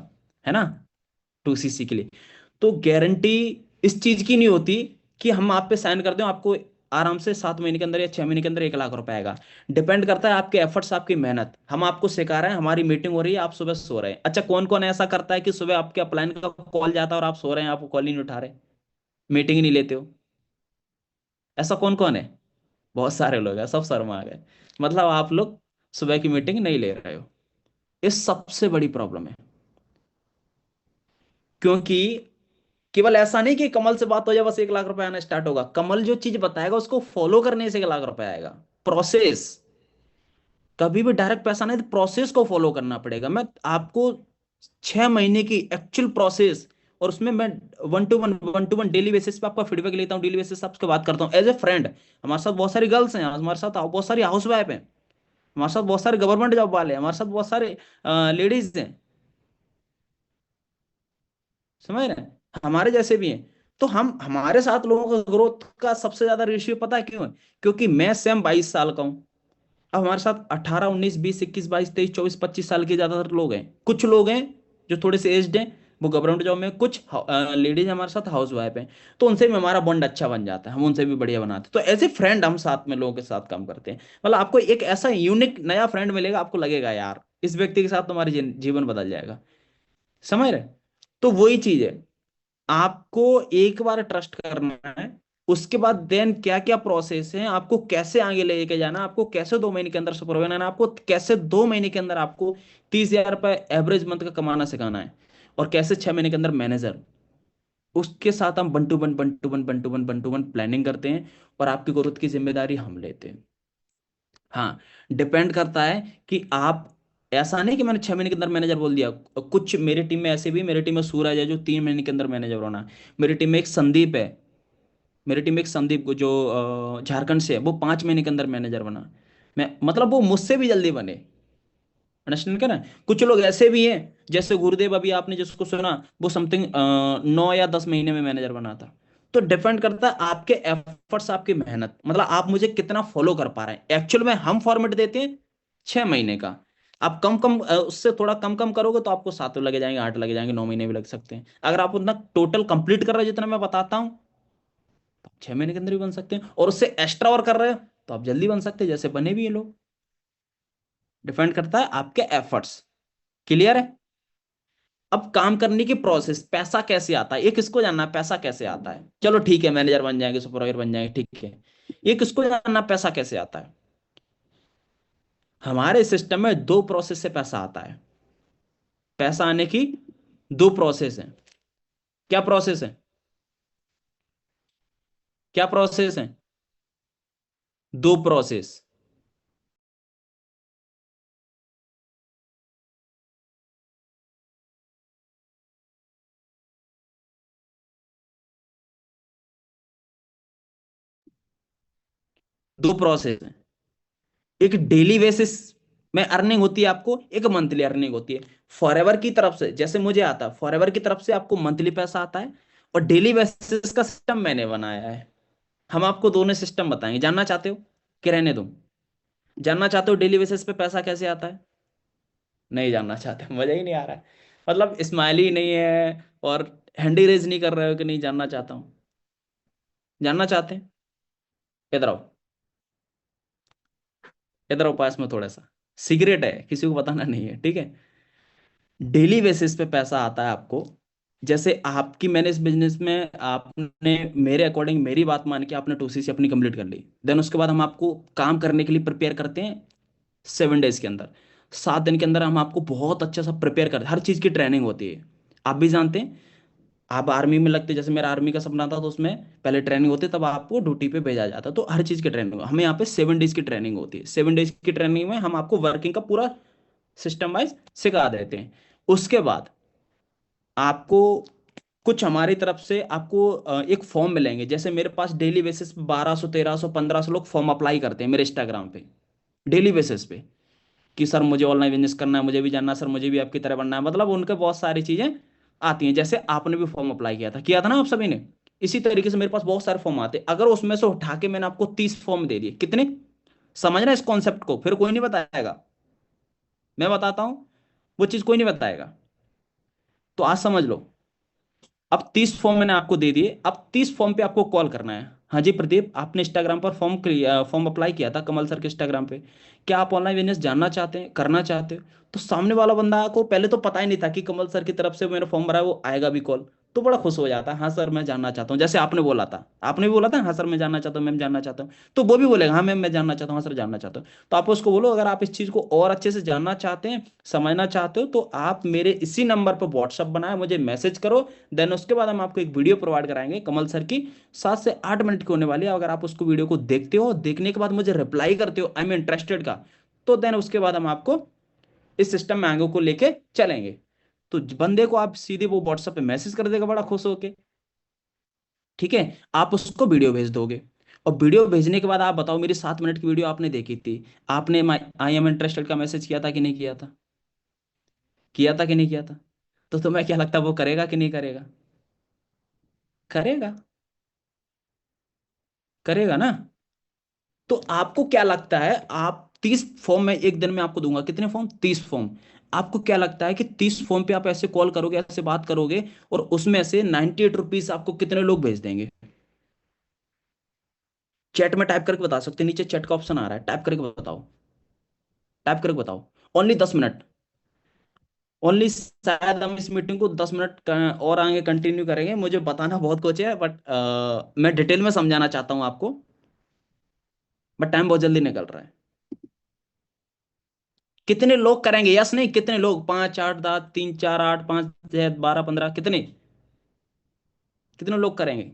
है ना? 2CC के लिए। तो गारंटी इस चीज की नहीं होती कि हम आप पे साइन कर दें आपको आराम से 7 महीने के अंदर या 6 महीने के अंदर 1 लाख रुपए आएगा। डिपेंड करता है आपके एफर्ट्स, आपकी मेहनत। हम आपको सिखा रहे हैं, हमारी मीटिंग हो रही है, आप सुबह सो रहे हैं। अच्छा, कौन कौन ऐसा करता है कि सुबह आपके अपलाइन का कॉल जाता है और आप सो रहे हैं, आपको कॉल ही नहीं उठा रहे, मीटिंग ही नहीं लेते हो? ऐसा कौन कौन है? बहुत सारे लोग हैं, सब शर्मा आ गए। मतलब आप लोग सुबह की मीटिंग नहीं ले रहे हो। ये सबसे बड़ी प्रॉब्लम है। क्योंकि केवल ऐसा नहीं कि कमल से बात हो जाए बस 1 लाख रुपए आना स्टार्ट होगा। कमल जो चीज बताएगा उसको फॉलो करने से 1 लाख रुपए आएगा। प्रोसेस। कभी भी डायरेक्ट पैसा नहीं, प्रोसेस को फॉलो करना पड़ेगा। मैं आपको 6 महीने की एक्चुअल प्रोसेस, और उसमें मैं one two one daily basis पे आपका फीडबैक लेता हूँ, डेली बेसिस पे आपसे बात करता हूँ एज ए फ्रेंड। हमारे साथ बहुत सारी गर्ल्स हैं, हमारे साथ बहुत सारी हाउस वाइफ हैं, हमारे साथ बहुत सारे गवर्नमेंट जॉब वाले हैं, हमारे साथ बहुत सारे लेडीज हैं, समझ रहे हैं, हमारे जैसे भी हैं। तो हम हमारे साथ लोगों का ग्रोथ का सबसे ज्यादा रेशियो पता है क्यों है? क्योंकि मैं सेम 22 साल का हूं। अब हमारे साथ 18 19 20 21 22 23 24 25 साल के ज्यादातर लोग हैं। कुछ लोग हैं जो थोड़े से एज्ड हैं, वो गवर्नमेंट जॉब में, कुछ लेडीज हमारे साथ हाउस वाइफ हैं। तो उनसे भी हमारा बॉन्ड अच्छा बन जाता है, हम उनसे भी बढ़िया बनाते हैं। तो एज ए फ्रेंड हम साथ में लोगों के साथ काम करते हैं। मतलब आपको एक ऐसा यूनिक नया फ्रेंड मिलेगा, आपको लगेगा यार इस व्यक्ति के साथ तुम्हारी जीवन बदल जाएगा, समझ रहे? तो वही चीज है, आपको एक बार ट्रस्ट करना है। उसके बाद देन क्या क्या प्रोसेस है, आपको कैसे आगे लेके जाना, आपको कैसे 2 महीने के अंदर सुपर बनाना है, आपको कैसे 2 महीने के अंदर आपको 30,000 रुपए एवरेज मंथ का कमाना सिखाना है, और कैसे 6 महीने के अंदर मैनेजर। उसके साथ हम वन टू वन प्लानिंग करते हैं, और आपकी ग्रोथ की जिम्मेदारी हम लेते हैं। हाँ, डिपेंड करता है कि आप, ऐसा नहीं कि मैंने 6 महीने के अंदर मैनेजर बोल दिया। कुछ मेरी टीम में ऐसे भी, मेरी टीम में सूरज है जो 3 महीने के अंदर मैनेजर होना है। मेरी टीम में एक संदीप है, मेरी टीम में एक संदीप को जो झारखंड से है, वो 5 महीने के अंदर मैनेजर बना। मैं मतलब वो मुझसे भी जल्दी बने, अंडरस्टैंड करें। कुछ लोग ऐसे भी हैं, जैसे गुरुदेव अभी आपने जिसको सुना, वो समथिंग 9 या 10 महीने में मैनेजर बना था। तो डिपेंड करता है आपके एफर्ट्स, आपकी मेहनत, मतलब आप मुझे कितना फॉलो कर पा रहे हैं। एक्चुअल में हम फॉर्मेट देते हैं 6 महीने का। आप कम कम उससे थोड़ा कम कम करोगे तो आपको 7 लगे जाएंगे, 8 लगे जाएंगे, 9 महीने भी लग सकते हैं। अगर आप उतना टोटल कंप्लीट कर रहे हो जितना मैं बताता हूँ, तो आप 6 महीने के अंदर भी बन सकते हैं, और उससे एक्स्ट्रा और कर रहे हो तो आप जल्दी बन सकते हैं, जैसे बने भी ये लोग। डिपेंड करता है आपके एफर्ट्स। क्लियर है? अब काम करने की प्रोसेस, पैसा कैसे आता है, ये किसको जानना है पैसा कैसे आता है? चलो ठीक है, मैनेजर बन जाएंगे, सुपरवाइजर बन जाएंगे, ठीक है। ये किसको जानना पैसा कैसे आता है? हमारे सिस्टम में दो प्रोसेस से पैसा आता है। पैसा आने की दो प्रोसेस है। क्या प्रोसेस है? क्या प्रोसेस है? दो प्रोसेस। दो प्रोसेस है। एक डेली बेसिस में अर्निंग होती है आपको, एक मंथली अर्निंग होती है। फॉरएवर की तरफ से जैसे मुझे आता है, फॉरएवर की तरफ से आपको मंथली पैसा आता है, और डेली बेसिस का सिस्टम मैंने बनाया है। हम आपको दोनों सिस्टम बताएंगे, जानना चाहते हो कि रहने दो? जानना चाहते हो डेली बेसिस पे पैसा कैसे आता है? नहीं जानना चाहते, मजा ही नहीं आ रहा है, मतलब स्माइल ही नहीं है, और हैंडी रेज नहीं कर रहे हो कि नहीं जानना चाहता हूँ। जानना चाहते हैं? इधर आओ, इधर आओ पास में थोड़ा सा। सीक्रेट है, किसी को बताना नहीं है, ठीक है? डेली बेसिस पे पैसा आता है आपको। जैसे आपकी, मैंने इस बिजनेस में, आपने मेरे अकॉर्डिंग मेरी बात मान के आपने 2CC अपनी कंप्लीट कर ली, देन उसके बाद हम आपको काम करने के लिए प्रिपेयर करते हैं 7 डेज के अंदर। 7 दिन के अंदर हम आपको बहुत अच्छा सा प्रिपेयर करते हैं, हर चीज़ की ट्रेनिंग होती है। आप भी जानते हैं, आप आर्मी में लगते, जैसे मेरा आर्मी का सपना था, तो उसमें पहले ट्रेनिंग होती है, तब आपको ड्यूटी पे भेजा जाता है। तो हर चीज़ की ट्रेनिंग हमें यहाँ पे 7 डेज की ट्रेनिंग होती है। 7 डेज की ट्रेनिंग में हम आपको वर्किंग का पूरा सिस्टम वाइज सिखा देते हैं। उसके बाद आपको कुछ हमारी तरफ से आपको एक फॉर्म मिलेंगे। जैसे मेरे पास डेली बेसिस पे 1200 1300 1500 लोग फॉर्म अप्लाई करते हैं मेरे इंस्टाग्राम पे, डेली बेसिस पे, कि सर मुझे ऑनलाइन बिजनेस करना है, मुझे भी जानना है सर, मुझे भी आपकी तरह बनना है। मतलब उनके बहुत सारी चीजें आती हैं। जैसे आपने भी फॉर्म अप्लाई किया था ना आप सभी ने, इसी तरीके से मेरे पास बहुत सारे फॉर्म आते हैं। अगर उसमें से उठा के मैंने आपको 30 फॉर्म दे दिए, कितने? समझना इस कॉन्सेप्ट को, फिर कोई नहीं बताएगा, मैं बताता हूं, वो चीज कोई नहीं बताएगा। तो आज समझ लो, अब 30 फॉर्म मैंने आपको दे दिए, अब 30 फॉर्म पे आपको कॉल करना है। हाँ जी प्रदीप, आपने इंस्टाग्राम पर फॉर्म अप्लाई किया था कमल सर के इंस्टाग्राम पे, क्या आप ऑनलाइन बिजनेस जानना चाहते हैं, करना चाहते हो? तो सामने वाला बंदा को पहले तो पता ही नहीं था कि कमल सर की तरफ से मैंने फॉर्म भरा है, वो आएगा भी कॉल। तो बड़ा खुश हो जाता है, हाँ सर मैं जानना चाहता हूँ, जैसे आपने बोला था, आपने भी बोला था हाँ सर मैं जानना चाहता हूँ, मैम जानना चाहता हूँ। तो वो भी बोलेगा हाँ मैम मैं जानना चाहता हूँ, हाँ सर जानना चाहता हूँ। तो आप उसको बोलो, अगर आप इस चीज़ को और अच्छे से जानना चाहते हैं, समझना चाहते हो, तो आप मेरे इसी नंबर पर व्हाट्सअप बनाए, मुझे मैसेज करो। देन उसके बाद हम आपको एक वीडियो प्रोवाइड कराएंगे कमल सर की, 7 से 8 मिनट की होने वाली है। अगर आप उसको वीडियो को देखते हो, देखने के बाद मुझे रिप्लाई करते हो आई एम इंटरेस्टेड का, तो देन उसके बाद हम आपको इस सिस्टम में आगे को लेके चलेंगे। तो बंदे को आप सीधे वो व्हाट्सएप पे मैसेज कर देगा बड़ा खुश होके, ठीक है। आप उसको वीडियो भेज दोगे, और वीडियो भेजने के बाद आप बताओ, मेरी 7 मिनट की वीडियो आपने देखी थी, आपने आई एम इंटरेस्टेड का मैसेज किया था कि नहीं किया था? किया था कि नहीं किया था? तो तुम्हें क्या लगता है वो करेगा कि नहीं करेगा? करेगा, करेगा ना। तो आपको क्या लगता है, आप 30 फॉर्म में एक दिन में आपको दूंगा, कितने फॉर्म? 30 फॉर्म। आपको क्या लगता है कि 30 फॉर्म पे आप ऐसे कॉल करोगे, ऐसे बात करोगे, और उसमें से 98 रुपीज आपको कितने लोग भेज देंगे? चैट में टाइप करके बता सकते हैं, नीचे चैट का ऑप्शन आ रहा है, टाइप करके बताओ, टाइप करके बताओ। Only 10 minute, only. शायद हम इस मीटिंग को 10 मिनट और आगे कंटिन्यू करेंगे, मुझे बताना बहुत कुछ है, बट मैं डिटेल में समझाना चाहता हूँ आपको, बट टाइम बहुत जल्दी निकल रहा है। कितने लोग करेंगे, यस नहीं, कितने लोग? 5, 8, 10, 3, 4, 8, 5, 6, 12, 15, कितने? कितने लोग करेंगे?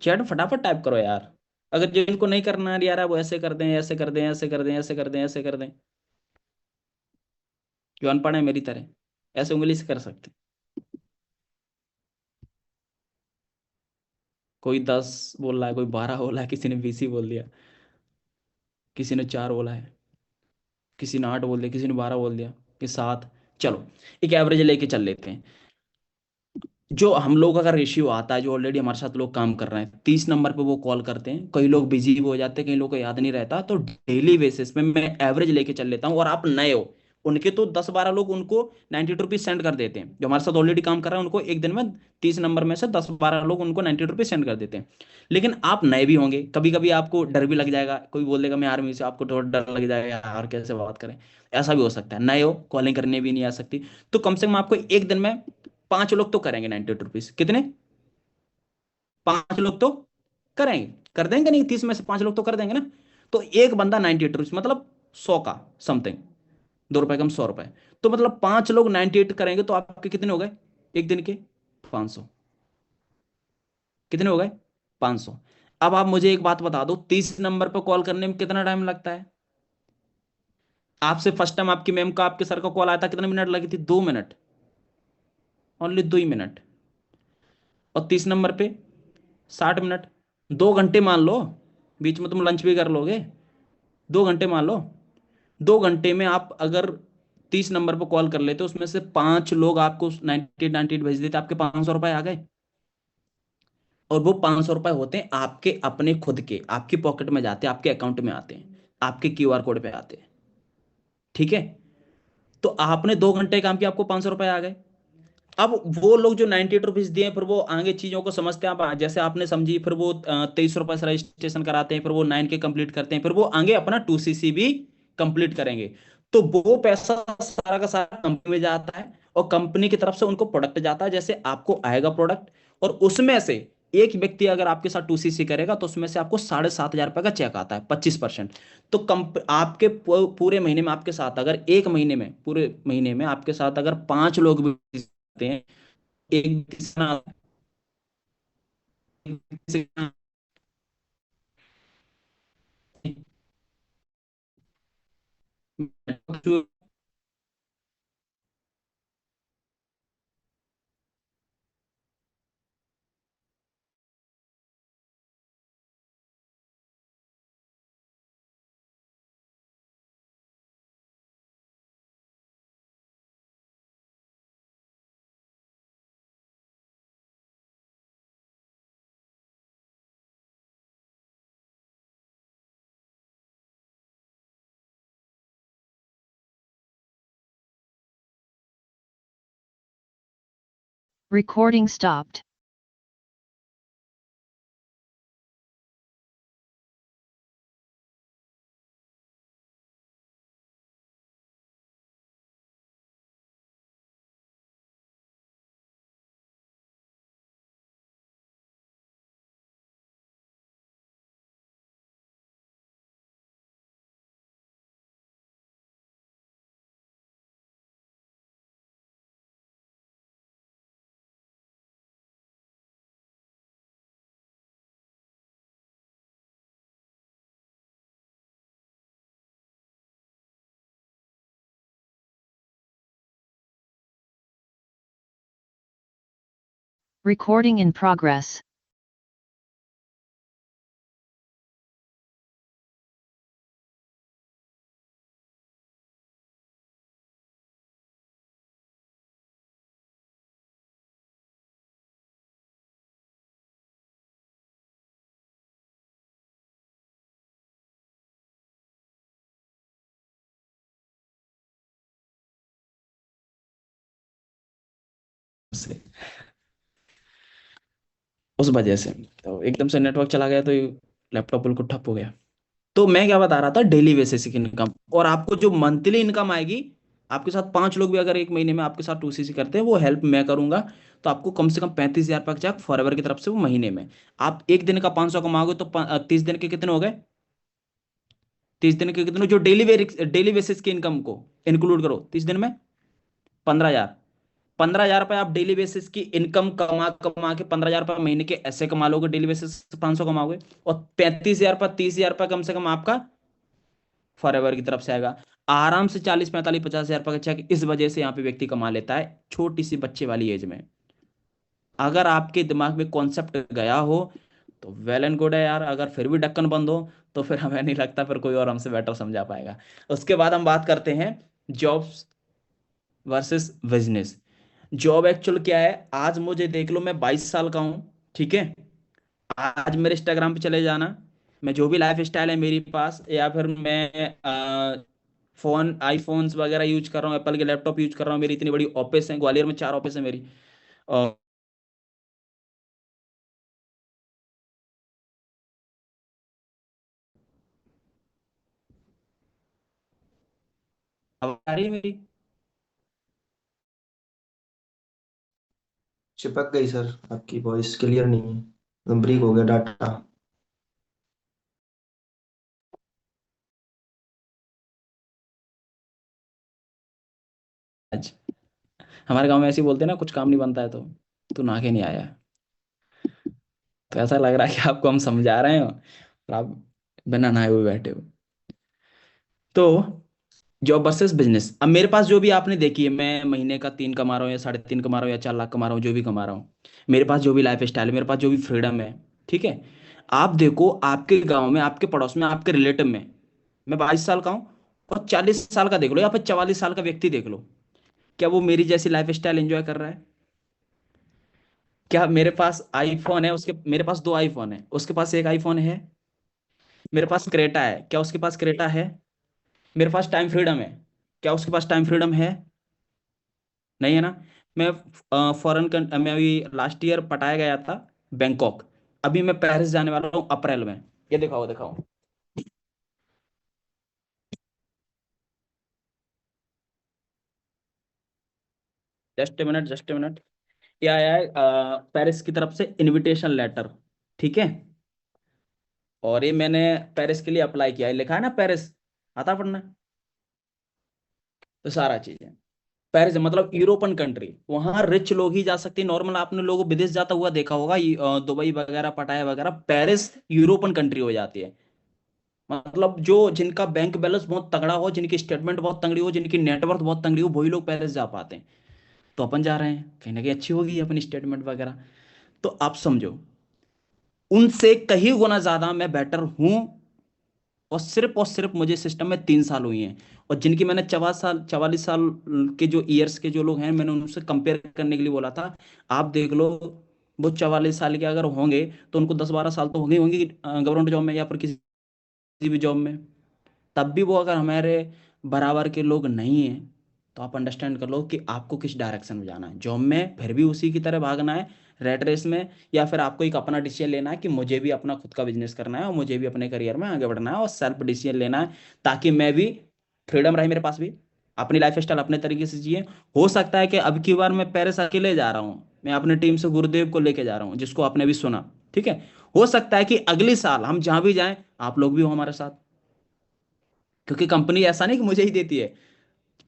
चैट फटाफट टाइप करो यार। अगर जिनको नहीं करना है यार, वो ऐसे कर दें, ऐसे कर दें, ऐसे कर दें, ऐसे कर दें, ऐसे कर दें। जो अनपढ़ है मेरी तरह, ऐसे उंगली से कर सकते। कोई 10 बोल रहा है, कोई 12 बोला है, किसी ने 20 ही बोल दिया, किसी ने 4 बोला है, किसी ने 8 बोल दिया, किसी ने 12 बोल दिया, कि 7। चलो, एक एवरेज लेके चल लेते हैं। जो हम लोग का रेशियो आता है, जो ऑलरेडी हमारे साथ लोग काम कर रहे हैं, 30 नंबर पे वो कॉल करते हैं, कई लोग बिजी भी हो जाते हैं, कई लोग को याद नहीं रहता, तो डेली बेसिस में मैं एवरेज लेके चल लेता हूँ। और आप नए हो, उनके तो 10-12 लोग उनको 98 रुपीज सेंड कर देते हैं, जो हमारे साथ ऑलरेडी काम कर रहे हैं उनको एक दिन में 30 नंबर में से 10-12 लोग उनको 98 रुपीज सेंड कर देते हैं। लेकिन आप नए भी होंगे, कभी कभी आपको डर भी लग जाएगा, कोई बोल देगा मैं आर्मी से, आपको थोड़ा डर लग जाएगा, यार कैसे बात करें। ऐसा भी हो सकता है, नए हो, कॉलिंग करने भी नहीं आ सकती। तो कम से कम आपको एक दिन में 5 लोग तो करेंगे 98 रुपीज, कितने? 5 लोग तो करेंगे, कर देंगे नहीं, 30 में से 5 लोग तो कर देंगे ना। तो एक बंदा 98 रुपीज, मतलब 100 का समथिंग, 2 रुपए कम, 100 रुपए। तो मतलब 5 लोग 98 करेंगे, तो आपके कितने हो गए एक दिन के? 500। कितने हो गए? 500। अब आप मुझे एक बात बता दो, 30 नंबर पर कॉल करने में कितना टाइम लगता है? आपसे फर्स्ट टाइम आपकी मैम का, आपके सर का कॉल आया था, कितने मिनट लगी थी? 2 मिनट, ओनली 2 ही मिनट। और 30 नंबर पे 60 मिनट, 2 घंटे मान लो, बीच में तुम लंच भी कर लोगे, 2 घंटे मान लो। 2 घंटे में आप अगर 30 नंबर पर कॉल कर लेते, उसमें से 5 लोग आपको 98 भेज देते, आपके 500 रुपए आ गए। और वो 500 रुपए होते हैं आपके अपने खुद के, आपकी पॉकेट में जाते हैं, आपके अकाउंट में आते हैं, आपके क्यूआर कोड पे आते हैं, ठीक है। तो आपने 2 घंटे काम किया, आपको 500 रुपए आ गए। अब वो लोग जो 98 रुपीज दिए, फिर वो आगे चीजों को समझते हैं, आप जैसे आपने समझी, फिर वो 23 रुपए से रजिस्ट्रेशन कराते हैं, फिर वो 9 के कंप्लीट करते हैं, फिर वो आगे अपना 2CC भी कंप्लीट करेंगे। तो वो पैसा सारा का सारा कंपनी में जाता है, और कंपनी की तरफ से उनको प्रोडक्ट जाता है, जैसे आपको आएगा प्रोडक्ट, और उसमें से एक व्यक्ति अगर आपके साथ 2CC करेगा, तो उसमें से आपको 7,500 रुपए का चेक आता है, 25%। तो आपके पूरे महीने में आपके साथ अगर एक महीने में, पूरे महीने में आपके साथ अगर 5 लोग भी हैं, एक दिशा, एक दिशा- Recording stopped. Recording in progress. से उस वजह से तो एकदम से नेटवर्क चला गया तो लैपटॉप बिल्कुल ठप हो गया। तो मैं क्या बता रहा था, डेली बेसिस की इनकम, और आपको जो मंथली इनकम आएगी, आपके साथ 5 लोग भी अगर एक महीने में आपके साथ 2CC करते हैं, वो हेल्प मैं करूंगा। तो आपको कम से कम 35,000 रुपये का फॉरएवर की तरफ से वो महीने में। आप एक दिन का 500 कमाओगे तो 30 दिन के कितने हो गए? 30 दिन के कितने, जो डेली बेसिस की इनकम को इंक्लूड करो, 30 दिन में 15,000। 15,000 रुपये आप डेली बेसिस की इनकम कमा कमा के 15,000 रुपये महीने के ऐसे कमा लोगे, डेली बेसिस 500 कमाओगे, और 35,000 रुपये 30,000 रुपये कम से कम आपका फॉरएवर की तरफ से आएगा। आराम से 40, 45, 50,000 रुपये का चेक इस वजह से यहाँ पे व्यक्ति कमा लेता है, छोटी सी बच्चे वाली एज में। अगर आपके दिमाग में कॉन्सेप्ट गया हो तो वेल एंड गुड है यार, अगर फिर भी ढक्कन बंद हो तो फिर हमें नहीं लगता फिर कोई और हमसे बेटर समझा पाएगा। उसके बाद हम बात करते हैं jobs versus business. Job actual क्या है? आज मुझे देख लो, मैं 22 साल का हूँ, ठीक है। आज मेरे इंस्टाग्राम पे चले जाना, मैं जो भी लाइफ स्टाइल है मेरी पास, या फिर मैं फोन आईफोन्स वगैरह यूज कर रहा हूँ, एप्पल के लैपटॉप यूज कर रहा हूँ, मेरी इतनी बड़ी ऑफिस है, ग्वालियर में 4 ऑफिस है मेरी। और आवाज आ रही है मेरी? चिपक गई सर, आपकी वॉइस क्लियर नहीं है, ब्रेक हो गया डाटा। आज हमारे गांव में ऐसे ही बोलते हैं ना, कुछ काम नहीं बनता है तो तू नहा के नहीं आया है। तो ऐसा लग रहा है कि आपको हम समझा रहे हो और आप बिना नहाए हुए बैठे हो। तो जॉब वर्सेस बिजनेस, अब मेरे पास जो भी आपने देखी है, मैं महीने का 3 कमा रहा हूँ या 3.5 कमा रहा हूँ या 4 लाख कमा रहा हूँ, जो भी कमा रहा हूँ, मेरे पास जो भी लाइफ स्टाइल है, मेरे पास जो भी फ्रीडम है, ठीक है। आप देखो, आपके गांव में, आपके पड़ोस में, आपके रिलेटिव में, मैं 22 साल का हूँ, और 40 साल का देख लो या फिर 44 साल का व्यक्ति देख लो, क्या वो मेरी जैसी लाइफ स्टाइल एंजॉय कर रहा है? क्या मेरे पास आईफोन है, उसके मेरे पास 2 आईफोन है, उसके पास एक आईफोन है। मेरे पास क्रेटा है, क्या उसके पास क्रेटा है? मेरे पास टाइम फ्रीडम है, क्या उसके पास टाइम फ्रीडम है? नहीं है ना। मैं मैं अभी लास्ट ईयर पटाया गया था बैंकॉक, अभी मैं पेरिस जाने वाला हूँ अप्रैल में। ये दिखाओ दिखाओ, just a minute, just a minute. ये आया है पेरिस की तरफ से इनविटेशन लेटर, ठीक है। और ये मैंने पेरिस के लिए अप्लाई किया है, लिखा है ना पेरिस, आता पढ़ना। तो सारा चीज है पेरिस, मतलब यूरोपियन कंट्री, वहां रिच लोग ही जा सकते हैं। नॉर्मल आपने लोगों विदेश जाता हुआ देखा होगा, दुबई वगैरह, पटाया वगैरह, पेरिस यूरोपियन कंट्री हो जाती है। मतलब जो जिनका बैंक बैलेंस बहुत तगड़ा हो, जिनकी स्टेटमेंट बहुत तगड़ी हो, जिनकी नेटवर्थ बहुत तगड़ी हो, वही लोग पेरिस जा पाते हैं। तो अपन जा रहे हैं, कहीं ना कहीं अच्छी होगी अपनी स्टेटमेंट वगैरह। तो आप समझो, उनसे कहीं गुना ज्यादा मैं बेटर हूं, और सिर्फ मुझे सिस्टम में 3 साल हुई हैं। और जिनकी मैंने 44 साल के जो ईयर्स के जो लोग हैं, मैंने उनसे कंपेयर करने के लिए बोला था। आप देख लो, वो 44 साल के अगर होंगे तो उनको 10-12 साल तो होंगे होंगे गवर्नमेंट जॉब में या फिर किसी भी जॉब में। तब भी वो अगर हमारे बराबर के लोग नहीं हैं, तो आप अंडरस्टैंड कर लो कि आपको किस डायरेक्शन में जाना है। जॉब में फिर भी उसी की तरह भागना है, रेट रेस में, या फिर आपको एक अपना डिसीजन लेना है कि मुझे भी अपना खुद का बिजनेस करना है और मुझे भी अपने करियर में आगे बढ़ना है, और सेल्फ डिसीजन लेना है, ताकि मैं भी, फ्रीडम रहे मेरे पास भी, अपनी लाइफ स्टाइल अपने तरीके से जिए। हो सकता है कि अब की बार मैं पेरिस अकेले जा रहा हूँ, मैं अपने टीम से गुरुदेव को लेके जा रहा हूँ, जिसको आपने भी सुना, ठीक है। हो सकता है कि अगले साल हम जहां भी जाएं, आप लोग भी हो हमारे साथ, क्योंकि कंपनी ऐसा नहीं कि मुझे ही देती है,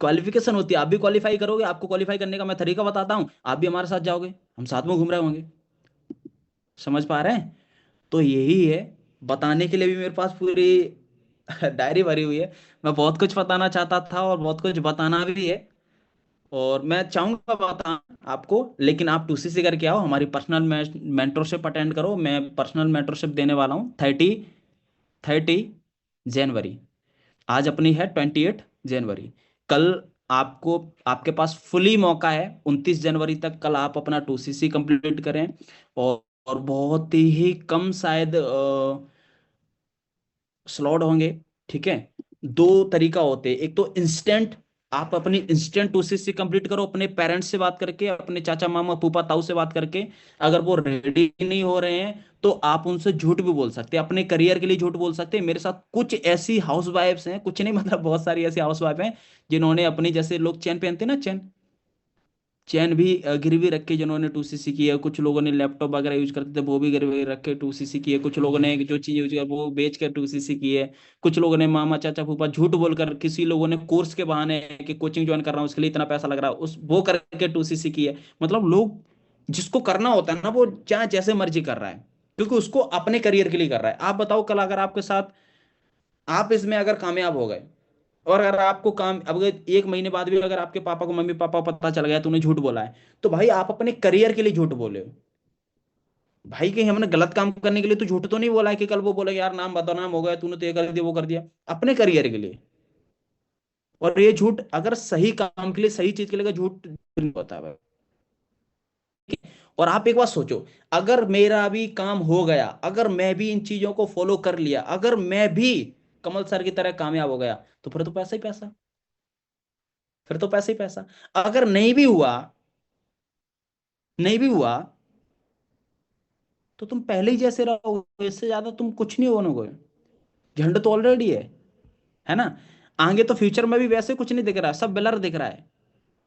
क्वालिफिकेशन होती है। आप भी क्वालिफाई करोगे, आपको क्वालिफाई करने का मैं तरीका बताता हूँ, आप भी हमारे साथ जाओगे, हम साथ में घूम रहे होंगे। समझ पा रहे हैं? तो यही है, बताने के लिए भी मेरे पास पूरी डायरी भरी हुई है। मैं बहुत कुछ बताना चाहता था और बहुत कुछ बताना भी है, और मैं चाहूंगा बता आपको, लेकिन आप 2CC करके आओ, हमारी पर्सनल मेंटरशिप अटेंड करो। मैं पर्सनल मेंटरशिप देने वाला हूँ 30 जनवरी। आज अपनी है 28 जनवरी। कल आपको, आपके पास फुली मौका है 29 जनवरी तक, कल आप अपना 2CC कंप्लीट करें। और बहुत ही कम शायद स्लॉट होंगे, ठीक है। दो तरीका होते हैं, एक तो इंस्टेंट, आप अपनी इंस्टेंट 2CC कंप्लीट करो अपने पेरेंट्स से बात करके, अपने चाचा मामा फूफा ताऊ से बात करके। अगर वो रेडी नहीं हो रहे हैं तो आप उनसे झूठ भी बोल सकते हैं, अपने करियर के लिए झूठ बोल सकते हैं। मेरे साथ कुछ ऐसी हाउस वाइफ्स हैं, कुछ नहीं मतलब बहुत सारी ऐसी हाउस वाइफ हैं जिन्होंने अपनी, जैसे लोग चैन पहनते हैं ना, चैन चैन भी गिरवी रख के जिन्होंने 2CC की है। कुछ लोगों ने लैपटॉप वगैरह यूज करते थे वो भी गिरवी रख के 2CC की है। कुछ लोगों ने जो चीज यूज कर वो बेच कर 2CC की है। कुछ लोगों ने मामा चाचा फूफा झूठ बोलकर, किसी लोगों ने कोर्स के बहाने कि कोचिंग ज्वाइन कर रहा हूँ उसके लिए इतना पैसा लग रहा है उस वो करके 2CC की है। मतलब लोग, जिसको करना होता है ना वो चाहे जैसे मर्जी कर रहा है, क्योंकि उसको अपने करियर के लिए कर रहा है। आप बताओ कल अगर आपके साथ, आप इसमें अगर कामयाब हो गए, और अगर आपको काम, अब अगर 1 महीने बाद भी अगर आपके पापा को, मम्मी पापा को पता चल गया तूने झूठ बोला है, तो भाई आप अपने करियर के लिए झूठ बोले हो। भाई कहीं हमने गलत काम करने के लिए तो झूठ तो नहीं बोला है कि कल वो बोले यार नाम बदनाम हो गया, तूने तो ये कर दिया वो कर दिया। अपने करियर के लिए। और ये झूठ अगर सही काम के लिए, सही चीज के लिए, झूठ नहीं होता है भाई। और आप एक बात सोचो, अगर मेरा भी काम हो गया, अगर मैं भी इन चीजों को फॉलो कर लिया, अगर मैं भी कमल सर की तरह कामयाब हो गया, तो फिर तो पैसा ही पैसा, फिर तो पैसा ही पैसा। अगर नहीं भी हुआ, नहीं भी हुआ, तो तुम पहले ही जैसे रहोगे, इससे ज्यादा तुम कुछ नहीं बनोगे। झंड तो ऑलरेडी है ना। आगे तो फ्यूचर में भी वैसे कुछ नहीं दिख रहा है, सब ब्लर दिख रहा है।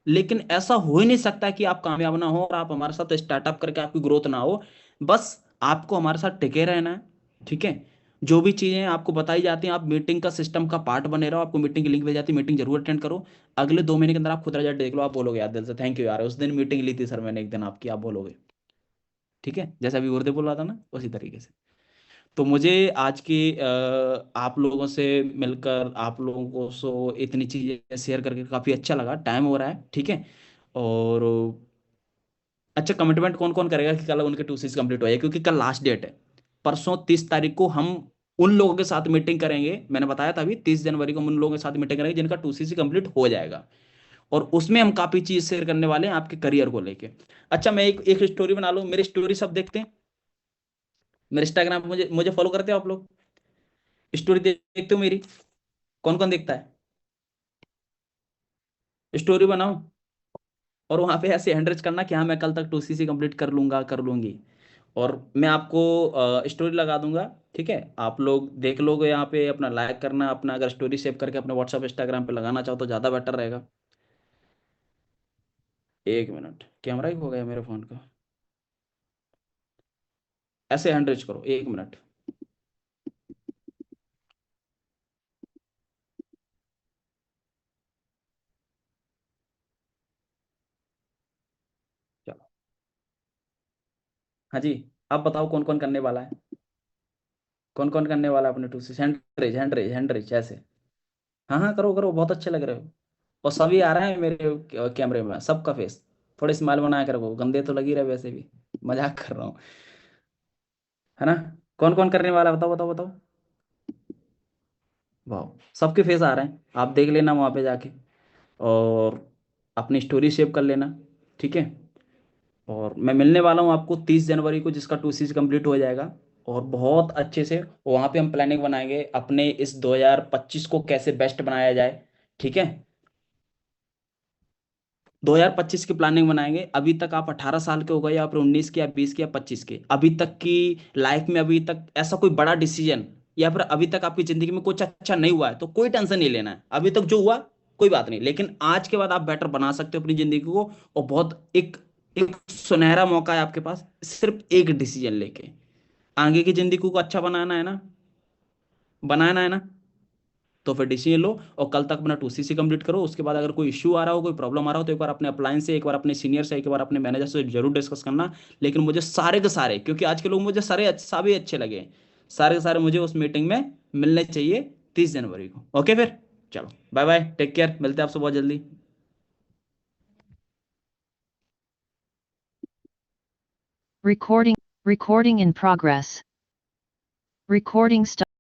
लेकिन ऐसा हो ही नहीं सकता कि आप कामयाब ना हो और आप हमारे साथ स्टार्टअप करके आपकी ग्रोथ ना हो। बस आपको हमारे साथ टिके रहना है, ठीक है। जो भी चीजें आपको बताई जाती हैं, आप मीटिंग का सिस्टम का पार्ट बने रहो। आपको मीटिंग की लिंक भेज जाती है, मीटिंग जरूर अटेंड करो। अगले 2 महीने के अंदर आप खुद रिजल्ट देख लो, आप बोलोगे यार दिल से थैंक यू यार, उस दिन मीटिंग ली थी सर मैंने एक दिन आपकी, आप बोलोगे। ठीक है, जैसे अभी गुरुदेव बोल रहा था ना, उसी तरीके से। तो मुझे आज की आप लोगों से मिलकर, आप लोगों को इतनी चीजें शेयर करके काफी अच्छा लगा। टाइम हो रहा है, ठीक है। और अच्छा, कमिटमेंट कौन कौन करेगा कि कल उनके 2CC कंप्लीट हो जाए, क्योंकि कल लास्ट डेट है। परसों 30 तारीख को हम उन लोगों के साथ मीटिंग करेंगे, मैंने बताया था अभी 30 जनवरी को हम उन लोगों के साथ मीटिंग करेंगे जिनका 2CC कंप्लीट हो जाएगा। और उसमें हम काफी चीज शेयर करने वाले हैं आपके करियर को लेके। अच्छा, मैं एक एक स्टोरी बना लूं, मेरी स्टोरी सब देखते हैं मेरे इंस्टाग्राम पे, मुझे मुझे फॉलो करते हो आप लोग? स्टोरी देखते हो मेरी? कौन कौन देखता है? स्टोरी बनाओ और वहां पे ऐसे हैंडल्स करना कि हाँ मैं कल तक 2CC कंप्लीट कर लूंगा, कर लूंगी। और मैं आपको स्टोरी लगा दूंगा, ठीक है। आप लोग देख लोगे, यहाँ पे अपना लाइक करना, अपना अगर स्टोरी सेव करके अपने व्हाट्सएप इंस्टाग्राम पे लगाना चाहो तो ज़्यादा बेटर रहेगा। 1 मिनट, कैमरा ही हो गया मेरे फोन का। ऐसे हैंडल्स करो, 1 मिनट। चलो, हाँ जी। आप बताओ कौन कौन करने वाला है, कौन कौन करने वाला है अपने 2CC? Hand raise, hand raise, hand raise ऐसे। हाँ हाँ, करो करो, बहुत अच्छे लग रहे हो। और सभी आ रहे हैं मेरे कैमरे में, सबका फेस। थोड़ी स्माइल बनाया करो, गंदे तो लग ही रहे वैसे भी, मजाक कर रहा हूँ, है ना। कौन कौन करने वाला है? बताओ बताओ बताओ। वाह, सबके फेस आ रहे हैं, आप देख लेना वहाँ पे जाके। और अपनी स्टोरी सेव कर लेना, ठीक है। और मैं मिलने वाला हूँ आपको 30 जनवरी को, जिसका 2CC कंप्लीट हो जाएगा। और बहुत अच्छे से वहाँ पे हम प्लानिंग बनाएंगे अपने इस 2025 को कैसे बेस्ट बनाया जाए, ठीक है। 2025 की प्लानिंग बनाएंगे। अभी तक आप 18 साल के हो गए, या फिर 19 के, या 20 के, या 25 के, अभी तक की लाइफ में अभी तक ऐसा कोई बड़ा डिसीजन, या फिर अभी तक आपकी जिंदगी में कुछ अच्छा नहीं हुआ है, तो कोई टेंशन नहीं लेना है। अभी तक जो हुआ कोई बात नहीं, लेकिन आज के बाद आप बेटर बना सकते हो अपनी जिंदगी को। और बहुत एक एक सुनहरा मौका है आपके पास, सिर्फ एक डिसीजन लेके आगे की जिंदगी को अच्छा बनाना है ना, बनाना है ना। तो फिर डिसीजन लो और कल तक अपना 2CC कंप्लीट करो। उसके बाद अगर कोई इश्यू आ रहा हो, कोई प्रॉब्लम आ रहा हो, तो एक बार अपने अपलाइन से, एक बार अपने सीनियर से, एक बार अपने मैनेजर से जरूर डिस्कस करना। लेकिन मुझे सारे के सारे, क्योंकि आज के लोग मुझे सारे सभी अच्छे लगे, सारे के सारे मुझे उस मीटिंग में मिलने चाहिए 30 जनवरी को। ओके फिर, चलो बाय बाय, टेक केयर, मिलते हैं आपसे बहुत जल्दी। Recording in progress. Recording stop.